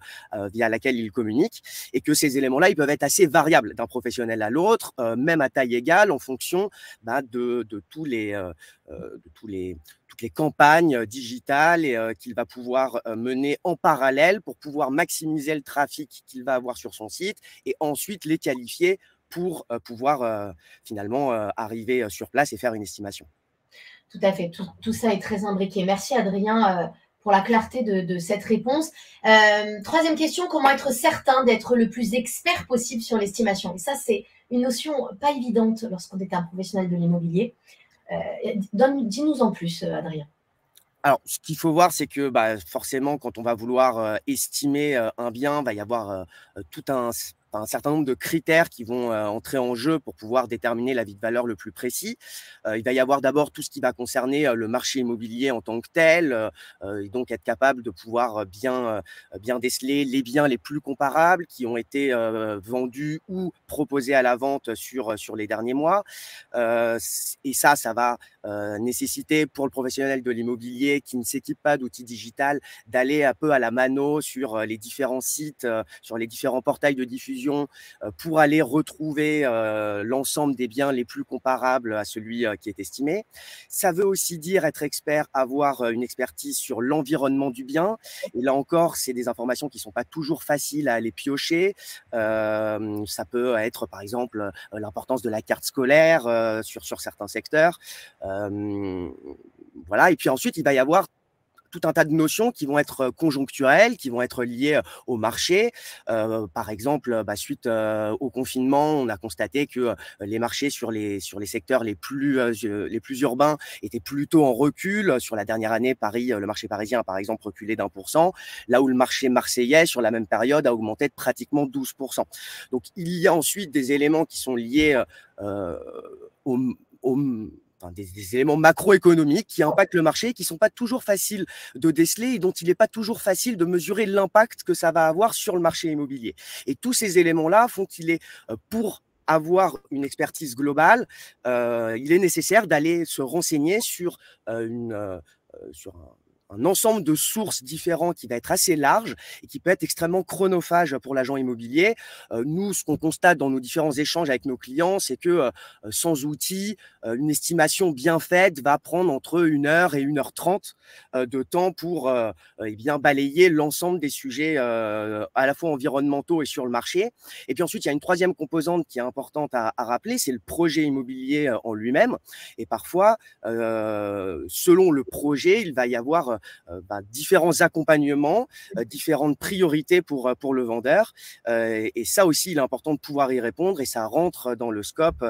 via laquelle il communique, et que ces éléments-là, ils peuvent être assez variables d'un professionnel à l'autre, même à taille égale, en fonction de toutes les campagnes digitales qu'il va pouvoir mener en parallèle pour pouvoir maximiser le trafic qu'il va avoir sur son site et ensuite les qualifier pour pouvoir finalement arriver sur place et faire une estimation. Tout à fait, tout ça est très imbriqué. Merci Adrien pour la clarté de cette réponse. Troisième question, comment être certain d'être le plus expert possible sur l'estimation? Et ça, c'est une notion pas évidente lorsqu'on est un professionnel de l'immobilier. Dis-nous en plus, Adrien. Alors, ce qu'il faut voir, c'est que forcément, quand on va vouloir estimer un bien, il va y avoir tout un certain nombre de critères qui vont entrer en jeu pour pouvoir déterminer l'avis de valeur le plus précis. Il va y avoir d'abord tout ce qui va concerner le marché immobilier en tant que tel, et donc être capable de pouvoir bien déceler les biens les plus comparables qui ont été vendus ou proposés à la vente sur les derniers mois. Et ça va nécessiter pour le professionnel de l'immobilier qui ne s'équipe pas d'outils digital d'aller un peu à la mano sur les différents sites, sur les différents portails de diffusion pour aller retrouver l'ensemble des biens les plus comparables à celui qui est estimé. Ça veut aussi dire être expert, avoir une expertise sur l'environnement du bien. Et là encore, c'est des informations qui ne sont pas toujours faciles à aller piocher. Ça peut être, par exemple, l'importance de la carte scolaire sur certains secteurs. Voilà. Et puis ensuite, il va y avoir tout un tas de notions qui vont être conjoncturelles, qui vont être liées au marché. Par exemple, suite au confinement, on a constaté que les marchés sur les secteurs les plus urbains étaient plutôt en recul. Sur la dernière année, le marché parisien a par exemple reculé d'1%, là où le marché marseillais, sur la même période, a augmenté de pratiquement 12%. Donc, il y a ensuite des éléments qui sont liés des éléments macroéconomiques qui impactent le marché, qui ne sont pas toujours faciles de déceler et dont il n'est pas toujours facile de mesurer l'impact que ça va avoir sur le marché immobilier. Et tous ces éléments-là font qu'il est, pour avoir une expertise globale, il est nécessaire d'aller se renseigner sur un ensemble de sources différents qui va être assez large et qui peut être extrêmement chronophage pour l'agent immobilier. Nous, ce qu'on constate dans nos différents échanges avec nos clients, c'est que sans outils, une estimation bien faite va prendre entre 1 heure et 1h30 de temps pour eh bien, balayer l'ensemble des sujets à la fois environnementaux et sur le marché. Et puis ensuite, il y a une troisième composante qui est importante à rappeler, c'est le projet immobilier en lui-même. Et parfois, selon le projet, il va y avoir différents accompagnements, différentes priorités pour le vendeur. Et ça aussi, il est important de pouvoir y répondre et ça rentre dans le scope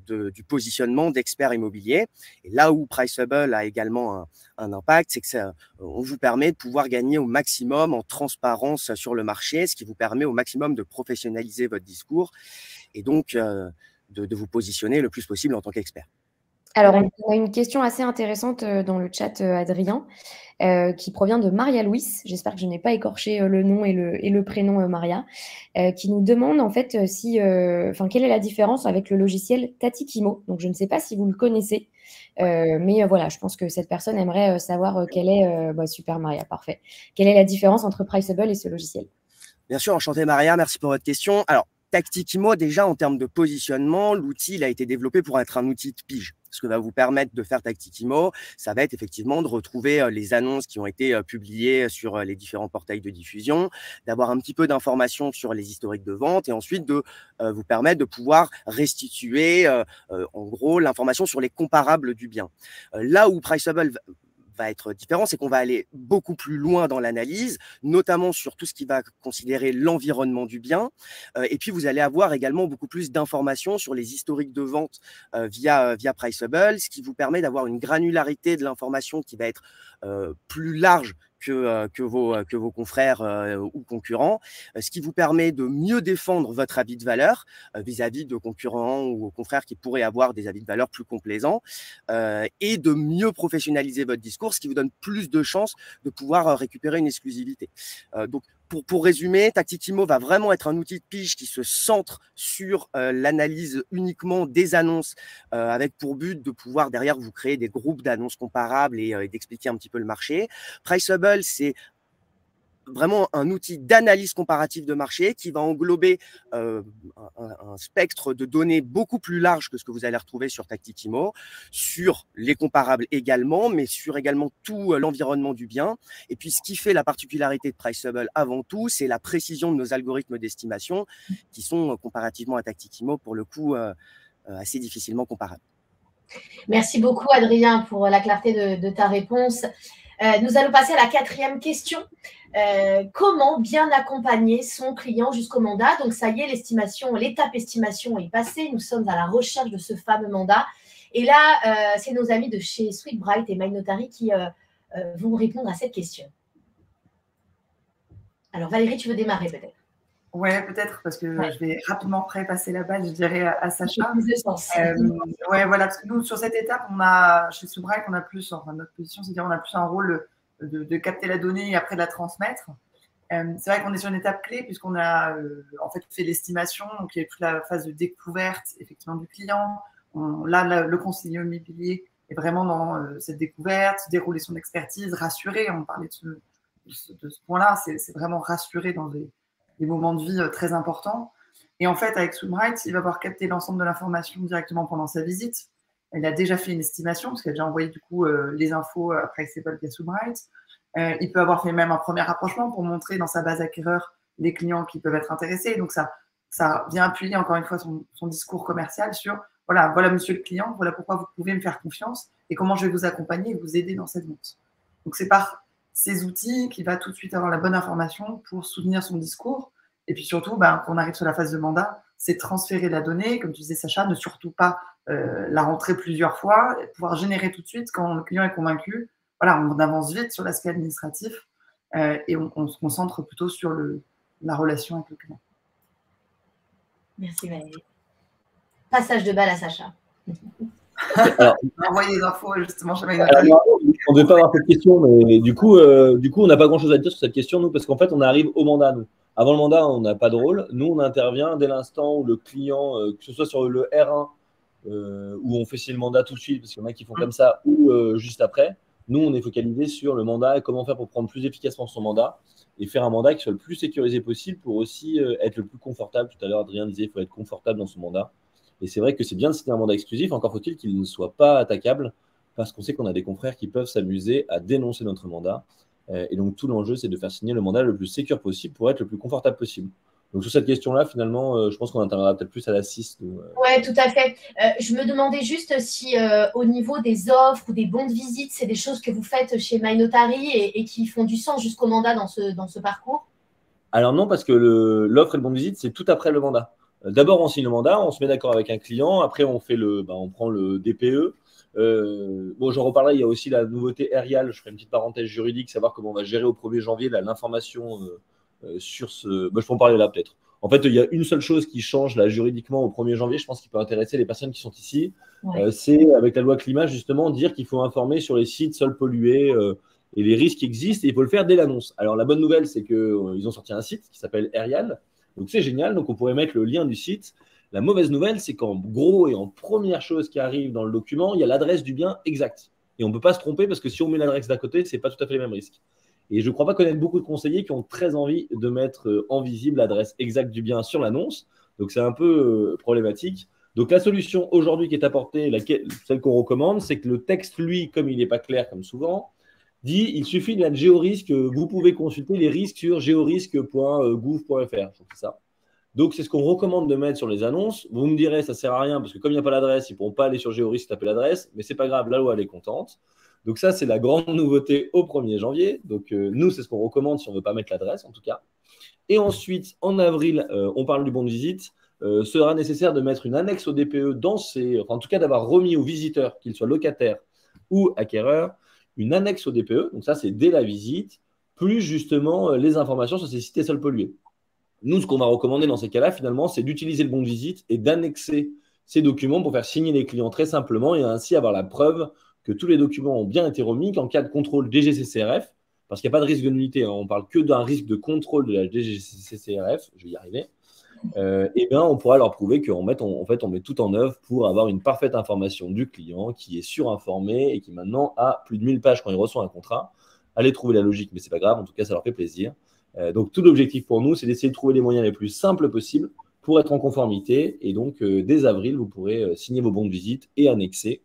du positionnement d'experts immobiliers. Et là où Priceable a également un impact, c'est que on vous permet de pouvoir gagner au maximum en transparence sur le marché, ce qui vous permet au maximum de professionnaliser votre discours et donc de vous positionner le plus possible en tant qu'expert. Alors, on a une question assez intéressante dans le chat, Adrien, qui provient de Maria Louise. J'espère que je n'ai pas écorché le nom et le prénom Maria, qui nous demande en fait quelle est la différence avec le logiciel Tatikimo. Donc, je ne sais pas si vous le connaissez, mais voilà, je pense que cette personne aimerait savoir quelle est. Super Maria, parfait. Quelle est la différence entre Priceable et ce logiciel? Bien sûr, enchanté Maria, merci pour votre question. Alors, Tacticimo, déjà en termes de positionnement, l'outil il a été développé pour être un outil de pige. Ce que va vous permettre de faire Tacticimo, ça va être effectivement de retrouver les annonces qui ont été publiées sur les différents portails de diffusion, d'avoir un petit peu d'informations sur les historiques de vente et ensuite de vous permettre de pouvoir restituer en gros l'information sur les comparables du bien. Là où Priceable va être différent, c'est qu'on va aller beaucoup plus loin dans l'analyse, notamment sur tout ce qui va considérer l'environnement du bien. Et puis, vous allez avoir également beaucoup plus d'informations sur les historiques de vente via Priceable, ce qui vous permet d'avoir une granularité de l'information qui va être plus large que vos confrères ou concurrents, ce qui vous permet de mieux défendre votre avis de valeur vis-à-vis de concurrents ou confrères qui pourraient avoir des avis de valeur plus complaisants et de mieux professionnaliser votre discours, ce qui vous donne plus de chances de pouvoir récupérer une exclusivité. Donc, pour résumer, Tacticimo va vraiment être un outil de pige qui se centre sur l'analyse uniquement des annonces avec pour but de pouvoir derrière vous créer des groupes d'annonces comparables et d'expliquer un petit peu le marché. Priceable, c'est vraiment un outil d'analyse comparative de marché qui va englober un spectre de données beaucoup plus large que ce que vous allez retrouver sur Tacticimo, sur les comparables également, mais sur également tout l'environnement du bien. Et puis, ce qui fait la particularité de Priceable avant tout, c'est la précision de nos algorithmes d'estimation qui sont comparativement à Tacticimo, pour le coup, assez difficilement comparables. Merci beaucoup, Adrien, pour la clarté de ta réponse. Nous allons passer à la 4e question. Comment bien accompagner son client jusqu'au mandat? Donc, ça y est, l'étape estimation est passée. Nous sommes à la recherche de ce fameux mandat. Et là, c'est nos amis de chez Sweetbright et MyNotary qui vont répondre à cette question. Alors, Valérie, tu veux démarrer peut-être? Ouais, peut-être, parce que je vais rapidement passer la balle, je dirais, à Sacha. Ouais, voilà, parce que nous, sur cette étape, chez Sweetbright, on a plus, enfin, notre position, c'est-à-dire on a plus un rôle de capter la donnée et après de la transmettre. C'est vrai qu'on est sur une étape clé puisqu'on a en fait fait l'estimation, donc il y a toute la phase de découverte effectivement du client. Le conseiller immobilier est vraiment dans cette découverte, dérouler son expertise, rassurer. On parlait de ce point-là, c'est vraiment rassurer dans des moments de vie très importants. Et en fait, avec Sweetbright, il va avoir capté l'ensemble de l'information directement pendant sa visite. Il a déjà fait une estimation, parce qu'il a déjà envoyé du coup les infos à Priceable via Sweetbright. Il peut avoir fait même un premier rapprochement pour montrer dans sa base acquéreur les clients qui peuvent être intéressés. Donc, ça vient appuyer encore une fois son discours commercial sur voilà, monsieur le client, voilà pourquoi vous pouvez me faire confiance et comment je vais vous accompagner et vous aider dans cette vente. Donc, c'est par ces outils qu'il va tout de suite avoir la bonne information pour soutenir son discours. Et puis surtout, quand on arrive sur la phase de mandat, c'est transférer la donnée, comme tu disais Sacha, ne surtout pas la rentrer plusieurs fois, et pouvoir générer tout de suite quand le client est convaincu. Voilà, on avance vite sur l'aspect administratif et on se concentre plutôt sur la relation avec le client. Merci Valérie. Passage de balle à Sacha. Alors, on a envoyé les infos justement chez on ne devait pas avoir cette question, mais du coup on n'a pas grand-chose à dire sur cette question, nous, parce qu'en fait, on arrive au mandat, nous. Avant le mandat, on n'a pas de rôle. Nous, on intervient dès l'instant où le client, que ce soit sur le R1, où on fait signer le mandat tout de suite, parce qu'il y en a qui font comme ça, ou juste après. Nous, on est focalisé sur le mandat et comment faire pour prendre plus efficacement son mandat et faire un mandat qui soit le plus sécurisé possible pour aussi être le plus confortable. Tout à l'heure, Adrien disait qu'il faut être confortable dans son mandat. Et c'est vrai que c'est bien de signer un mandat exclusif, encore faut-il qu'il ne soit pas attaquable, parce qu'on sait qu'on a des confrères qui peuvent s'amuser à dénoncer notre mandat. Et donc, tout l'enjeu, c'est de faire signer le mandat le plus sécure possible pour être le plus confortable possible. Donc, sur cette question-là, finalement, je pense qu'on interviendra peut-être plus à la 6. Oui, tout à fait. Je me demandais juste si au niveau des offres ou des bons de visite, c'est des choses que vous faites chez MyNotary et qui font du sens jusqu'au mandat dans ce parcours. Alors non, parce que l'offre et le bon de visite, c'est tout après le mandat. D'abord, on signe le mandat, on se met d'accord avec un client. Après, on prend le DPE. Bon, j'en reparlerai. Il y a aussi la nouveauté Aerial. Je ferai une petite parenthèse juridique, savoir comment on va gérer au 1er janvier l'information sur ce. Je peux en parler là peut-être. En fait, il y a une seule chose qui change là juridiquement au 1er janvier. Je pense qu'il peut intéresser les personnes qui sont ici. Ouais. C'est avec la loi climat justement dire qu'il faut informer sur les sites sols pollués. Et les risques existent et il faut le faire dès l'annonce. Alors, la bonne nouvelle, c'est qu'ils ont sorti un site qui s'appelle Aerial. Donc, c'est génial. Donc, on pourrait mettre le lien du site. La mauvaise nouvelle, c'est qu'en gros et en première chose qui arrive dans le document, il y a l'adresse du bien exacte. Et on ne peut pas se tromper parce que si on met l'adresse d'à côté, ce n'est pas tout à fait les mêmes risques. Et je ne crois pas connaître beaucoup de conseillers qui ont très envie de mettre en visible l'adresse exacte du bien sur l'annonce. Donc, c'est un peu problématique. Donc, la solution aujourd'hui qui est apportée, celle qu'on recommande, c'est que le texte, lui, comme il n'est pas clair comme souvent, dit il suffit de mettre géorisque, vous pouvez consulter les risques sur géorisque.gouv.fr. C'est ça. Donc, c'est ce qu'on recommande de mettre sur les annonces. Vous me direz, ça ne sert à rien parce que comme il n'y a pas l'adresse, ils ne pourront pas aller sur géorisque taper l'adresse, mais ce n'est pas grave, la loi, elle est contente. Donc, ça, c'est la grande nouveauté au 1er janvier. Donc, nous, c'est ce qu'on recommande si on ne veut pas mettre l'adresse, en tout cas. Et ensuite, en avril, on parle du bon de visite. Sera nécessaire de mettre une annexe au DPE en tout cas d'avoir remis aux visiteurs, qu'ils soient locataires ou acquéreurs, une annexe au DPE, donc ça c'est dès la visite, plus justement les informations sur ces sites et sols pollués. Nous, ce qu'on va recommander dans ces cas-là, finalement, c'est d'utiliser le bon de visite et d'annexer ces documents pour faire signer les clients très simplement et ainsi avoir la preuve que tous les documents ont bien été remis, qu'en cas de contrôle DGCCRF, parce qu'il n'y a pas de risque de nullité, on parle que d'un risque de contrôle de la DGCCRF, je vais y arriver, et bien on pourra leur prouver qu'en fait, on met tout en œuvre pour avoir une parfaite information du client qui est surinformé et qui maintenant a plus de 1000 pages quand il reçoit un contrat. Allez trouver la logique, mais ce n'est pas grave, en tout cas ça leur fait plaisir. Donc tout l'objectif pour nous, c'est d'essayer de trouver les moyens les plus simples possibles pour être en conformité. Et donc dès avril, vous pourrez signer vos bons de visite et annexer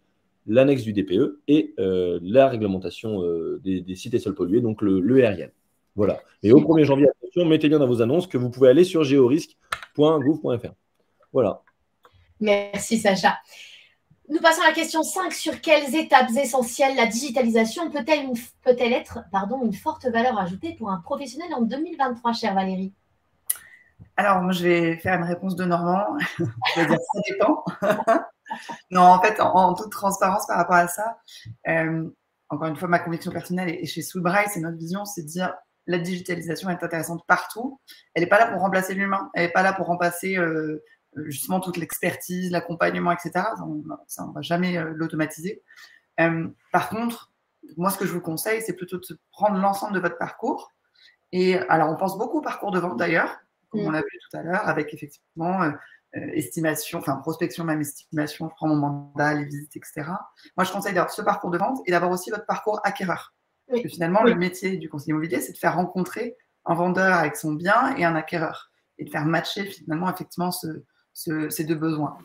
l'annexe du DPE et la réglementation des sites et sols pollués, donc le Aerial. Voilà. Et au 1er janvier, attention, mettez bien dans vos annonces que vous pouvez aller sur géorisque.gouv.fr. Voilà. Merci Sacha. Nous passons à la question 5. Sur quelles étapes essentielles la digitalisation peut-elle être une forte valeur ajoutée pour un professionnel en 2023, chère Valérie? Alors, moi, je vais faire une réponse de Normand. Je vais dire ça dépend. Non, en fait, en toute transparence par rapport à ça, encore une fois, ma conviction personnelle et chez Soulbright, c'est notre vision, c'est de dire la digitalisation est intéressante partout. Elle n'est pas là pour remplacer l'humain. Elle n'est pas là pour remplacer justement toute l'expertise, l'accompagnement, etc. Ça, on ne va jamais l'automatiser. Par contre, moi, ce que je vous conseille, c'est plutôt de prendre l'ensemble de votre parcours. Et alors, on pense beaucoup au parcours de vente d'ailleurs, comme on l'a vu tout à l'heure, avec effectivement estimation, enfin prospection, même estimation, je prends mon mandat, les visites, etc. Moi, je conseille d'avoir ce parcours de vente et d'avoir aussi votre parcours acquéreur. Parce que finalement, le métier du conseiller immobilier, c'est de faire rencontrer un vendeur avec son bien et un acquéreur et de faire matcher finalement effectivement ces deux besoins.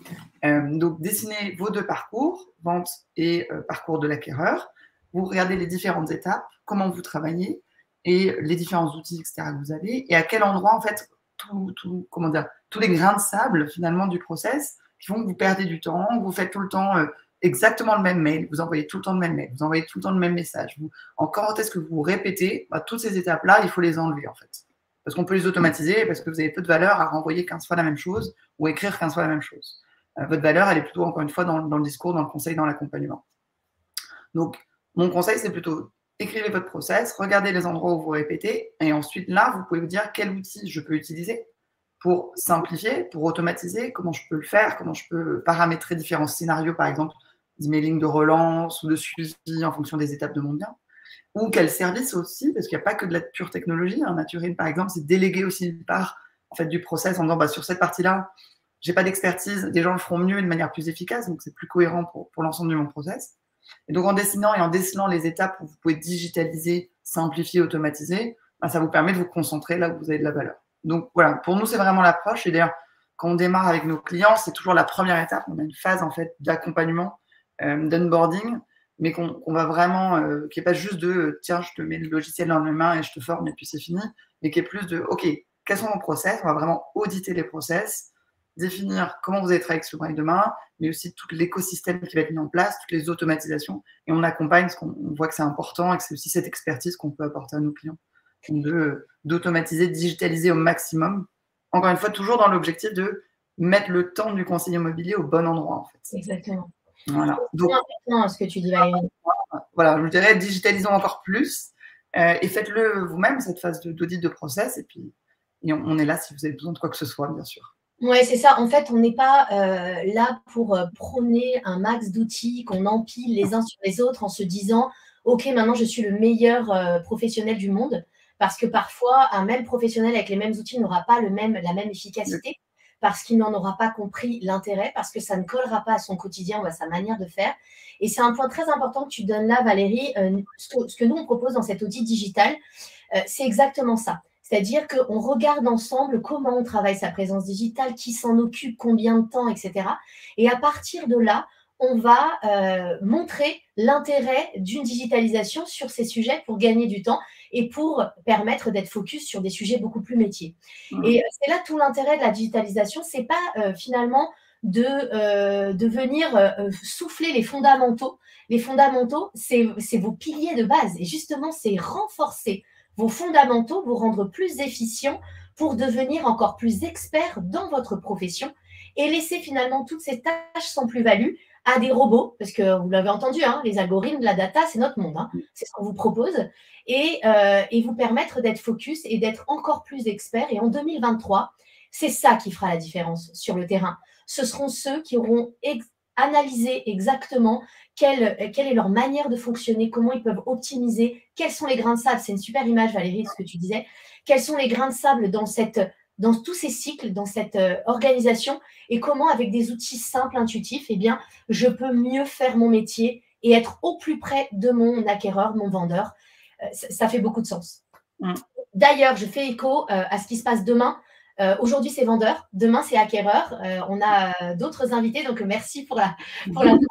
Donc, dessinez vos deux parcours, vente et parcours de l'acquéreur. Vous regardez les différentes étapes, comment vous travaillez et les différents outils, etc. que vous avez et à quel endroit, en fait, tous les grains de sable finalement du process qui font que vous perdez du temps, que vous faites tout le temps exactement le même mail, vous envoyez tout le temps le même mail, vous envoyez tout le temps le même message. Quand est-ce que vous répétez, toutes ces étapes-là, il faut les enlever en fait. Parce qu'on peut les automatiser, parce que vous avez peu de valeur à renvoyer 15 fois la même chose ou écrire 15 fois la même chose. Votre valeur, elle est plutôt, encore une fois, dans le discours, dans le conseil, dans l'accompagnement. Donc, mon conseil, c'est plutôt écrivez votre process, regardez les endroits où vous répétez, et ensuite, là, vous pouvez vous dire quel outil je peux utiliser pour simplifier, pour automatiser, comment je peux le faire, comment je peux paramétrer différents scénarios, par exemple, d'emailing de relance ou de suivi en fonction des étapes de mon bien. Ou quel service aussi, parce qu'il n'y a pas que de la pure technologie. Naturine, par exemple, c'est déléguer aussi une part en fait, du process en disant sur cette partie-là, je n'ai pas d'expertise, des gens le feront mieux et de manière plus efficace, donc c'est plus cohérent pour l'ensemble de mon process. Et donc, en dessinant et en décelant les étapes où vous pouvez digitaliser, simplifier, automatiser, ça vous permet de vous concentrer là où vous avez de la valeur. Donc, voilà, pour nous, c'est vraiment l'approche. Et d'ailleurs, quand on démarre avec nos clients, c'est toujours la première étape. On a une phase, en fait, d'accompagnement, d'onboarding, mais qu'on va vraiment, qui n'est pas juste de tiens, je te mets le logiciel dans les mains et je te forme et puis c'est fini, mais qui est plus de OK, quels sont nos process? On va vraiment auditer les process, définir comment vous allez travailler avec Slow by Demain, mais aussi tout l'écosystème qui va être mis en place, toutes les automatisations, et on accompagne parce qu'on voit que c'est important et que c'est aussi cette expertise qu'on peut apporter à nos clients. Donc d'automatiser, de digitaliser au maximum. Encore une fois, toujours dans l'objectif de mettre le temps du conseiller immobilier au bon endroit, en fait. Exactement. Voilà. Donc, c'est important ce que tu dis, Valérie. Voilà, je dirais digitalisons encore plus et faites-le vous-même, cette phase d'audit de process, et puis on est là si vous avez besoin de quoi que ce soit, bien sûr. Oui, c'est ça. En fait, on n'est pas là pour prôner un max d'outils qu'on empile les uns sur les autres en se disant « Ok, maintenant, je suis le meilleur professionnel du monde ». Parce que parfois, un même professionnel avec les mêmes outils n'aura pas la même efficacité parce qu'il n'en aura pas compris l'intérêt, parce que ça ne collera pas à son quotidien ou à sa manière de faire. Et c'est un point très important que tu donnes là, Valérie. Ce que nous, on propose dans cet audit digital, c'est exactement ça. C'est-à-dire qu'on regarde ensemble comment on travaille sa présence digitale, qui s'en occupe, combien de temps, etc. Et à partir de là, on va montrer l'intérêt d'une digitalisation sur ces sujets pour gagner du temps et pour permettre d'être focus sur des sujets beaucoup plus métiers. Et c'est là tout l'intérêt de la digitalisation, c'est pas finalement de venir souffler les fondamentaux. Les fondamentaux, c'est vos piliers de base. Et justement, c'est renforcer vos fondamentaux, vous rendre plus efficient pour devenir encore plus expert dans votre profession et laisser finalement toutes ces tâches sans plus-value à des robots, parce que vous l'avez entendu, hein, les algorithmes, la data, c'est notre monde, hein, c'est ce qu'on vous propose, et vous permettre d'être focus et d'être encore plus expert. Et en 2023, c'est ça qui fera la différence sur le terrain. Ce seront ceux qui auront analysé exactement quelle est leur manière de fonctionner, comment ils peuvent optimiser, quels sont les grains de sable. C'est une super image, Valérie, ce que tu disais. Quels sont les grains de sable dans tous ces cycles, dans cette organisation, et comment, avec des outils simples, intuitifs, eh bien, je peux mieux faire mon métier et être au plus près de mon acquéreur, mon vendeur. Ça fait beaucoup de sens. D'ailleurs, je fais écho à ce qui se passe demain. Aujourd'hui, c'est vendeur. Demain, c'est acquéreur. On a d'autres invités, donc merci pour la présentation.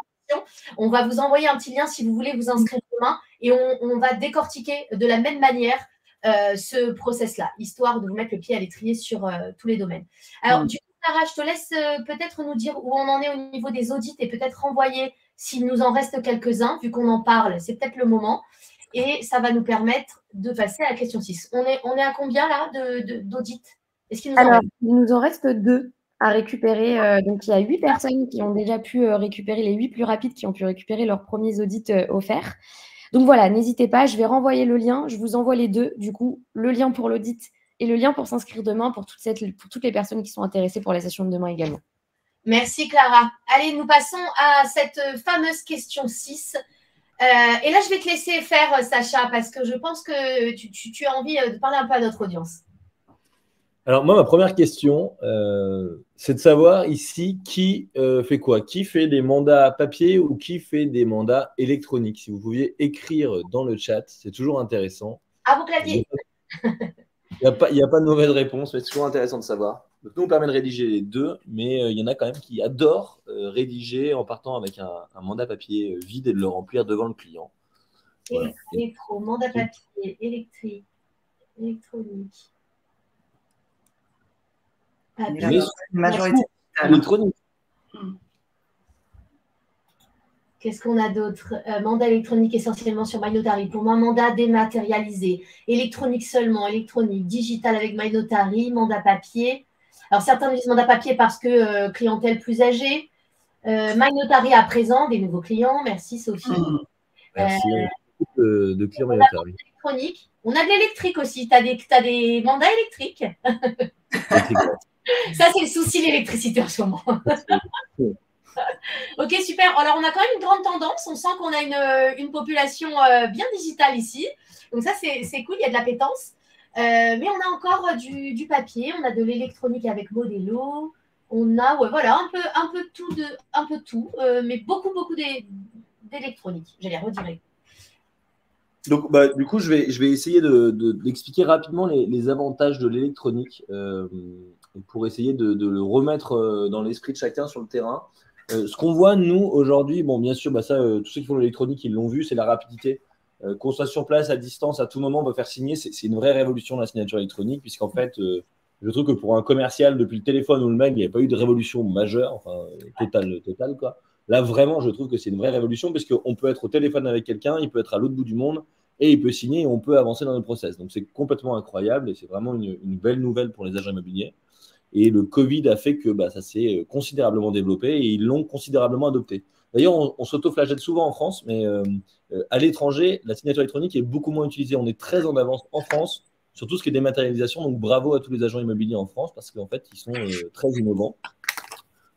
On va vous envoyer un petit lien si vous voulez vous inscrire demain et on va décortiquer de la même manière ce process-là, histoire de vous mettre le pied à l'étrier sur tous les domaines. Alors, du coup, Sarah, je te laisse peut-être nous dire où on en est au niveau des audits et peut-être renvoyer s'il nous en reste quelques-uns, vu qu'on en parle, c'est peut-être le moment. Et ça va nous permettre de passer à la question 6. On est à combien là d'audits? Est-ce qu'il nous en reste? Il nous en reste 2 à récupérer. Donc, il y a 8 personnes qui ont déjà pu récupérer, les 8 plus rapides qui ont pu récupérer leurs premiers audits offerts. Donc voilà, n'hésitez pas, je vais renvoyer le lien. Je vous envoie les 2, du coup, le lien pour l'audit et le lien pour s'inscrire demain pour toutes les personnes qui sont intéressées pour la session de demain également. Merci Clara. Allez, nous passons à cette fameuse question 6. Et là, je vais te laisser faire, Sacha, parce que je pense que tu as envie de parler un peu à notre audience. Alors moi, ma première question, c'est de savoir ici qui fait quoi? Qui fait des mandats papier ou qui fait des mandats électroniques? Si vous pouviez écrire dans le chat, c'est toujours intéressant. À vos claviers. Il n'y a pas de mauvaise réponse, mais c'est toujours intéressant de savoir. Donc nous, on permet de rédiger les 2, mais il y en a quand même qui adorent rédiger en partant avec un mandat papier vide et de le remplir devant le client. Voilà. Mandat papier, électronique. Majorité électronique. Qu'est-ce qu'on a d'autre? Mandat électronique essentiellement sur MyNotary. Pour moi, mandat dématérialisé. Électronique seulement, électronique, digital avec MyNotary, mandat papier. Alors, certains disent mandat papier parce que clientèle plus âgée. MyNotary à présent, des nouveaux clients. Merci, Sophie. Merci. De clients MyNotary. Électronique. On a de l'électrique aussi. Tu as des mandats électriques. Ça, c'est le souci, l'électricité en ce moment. Ok, super. Alors, on a quand même une grande tendance. On sent qu'on a une population bien digitale ici. Donc, ça, c'est cool. Il y a de l'appétence. Mais on a encore du papier. On a de l'électronique avec Modelo. On a, voilà, un peu tout. Mais beaucoup d'électronique. J'allais redirer. Donc, du coup, je vais essayer d'expliquer rapidement les avantages de l'électronique pour essayer de le remettre dans l'esprit de chacun sur le terrain. Ce qu'on voit, nous, aujourd'hui, bon, bien sûr, ça, tous ceux qui font de l'électronique, ils l'ont vu, c'est la rapidité. Qu'on soit sur place, à distance, à tout moment, on peut faire signer. C'est une vraie révolution de la signature électronique, puisqu'en fait, je trouve que pour un commercial, depuis le téléphone ou le mail, il n'y a pas eu de révolution majeure, enfin, totale, quoi. Là, vraiment, je trouve que c'est une vraie révolution, parce qu'on peut être au téléphone avec quelqu'un, il peut être à l'autre bout du monde, et il peut signer, et on peut avancer dans le process. Donc, c'est complètement incroyable, et c'est vraiment une belle nouvelle pour les agents immobiliers. Et le Covid a fait que ça s'est considérablement développé, et ils l'ont considérablement adopté. D'ailleurs, on s'auto-flagelle souvent en France, mais à l'étranger, la signature électronique est beaucoup moins utilisée. On est très en avance en France sur tout ce qui est dématérialisation. Donc, bravo à tous les agents immobiliers en France parce qu'en fait, ils sont très innovants.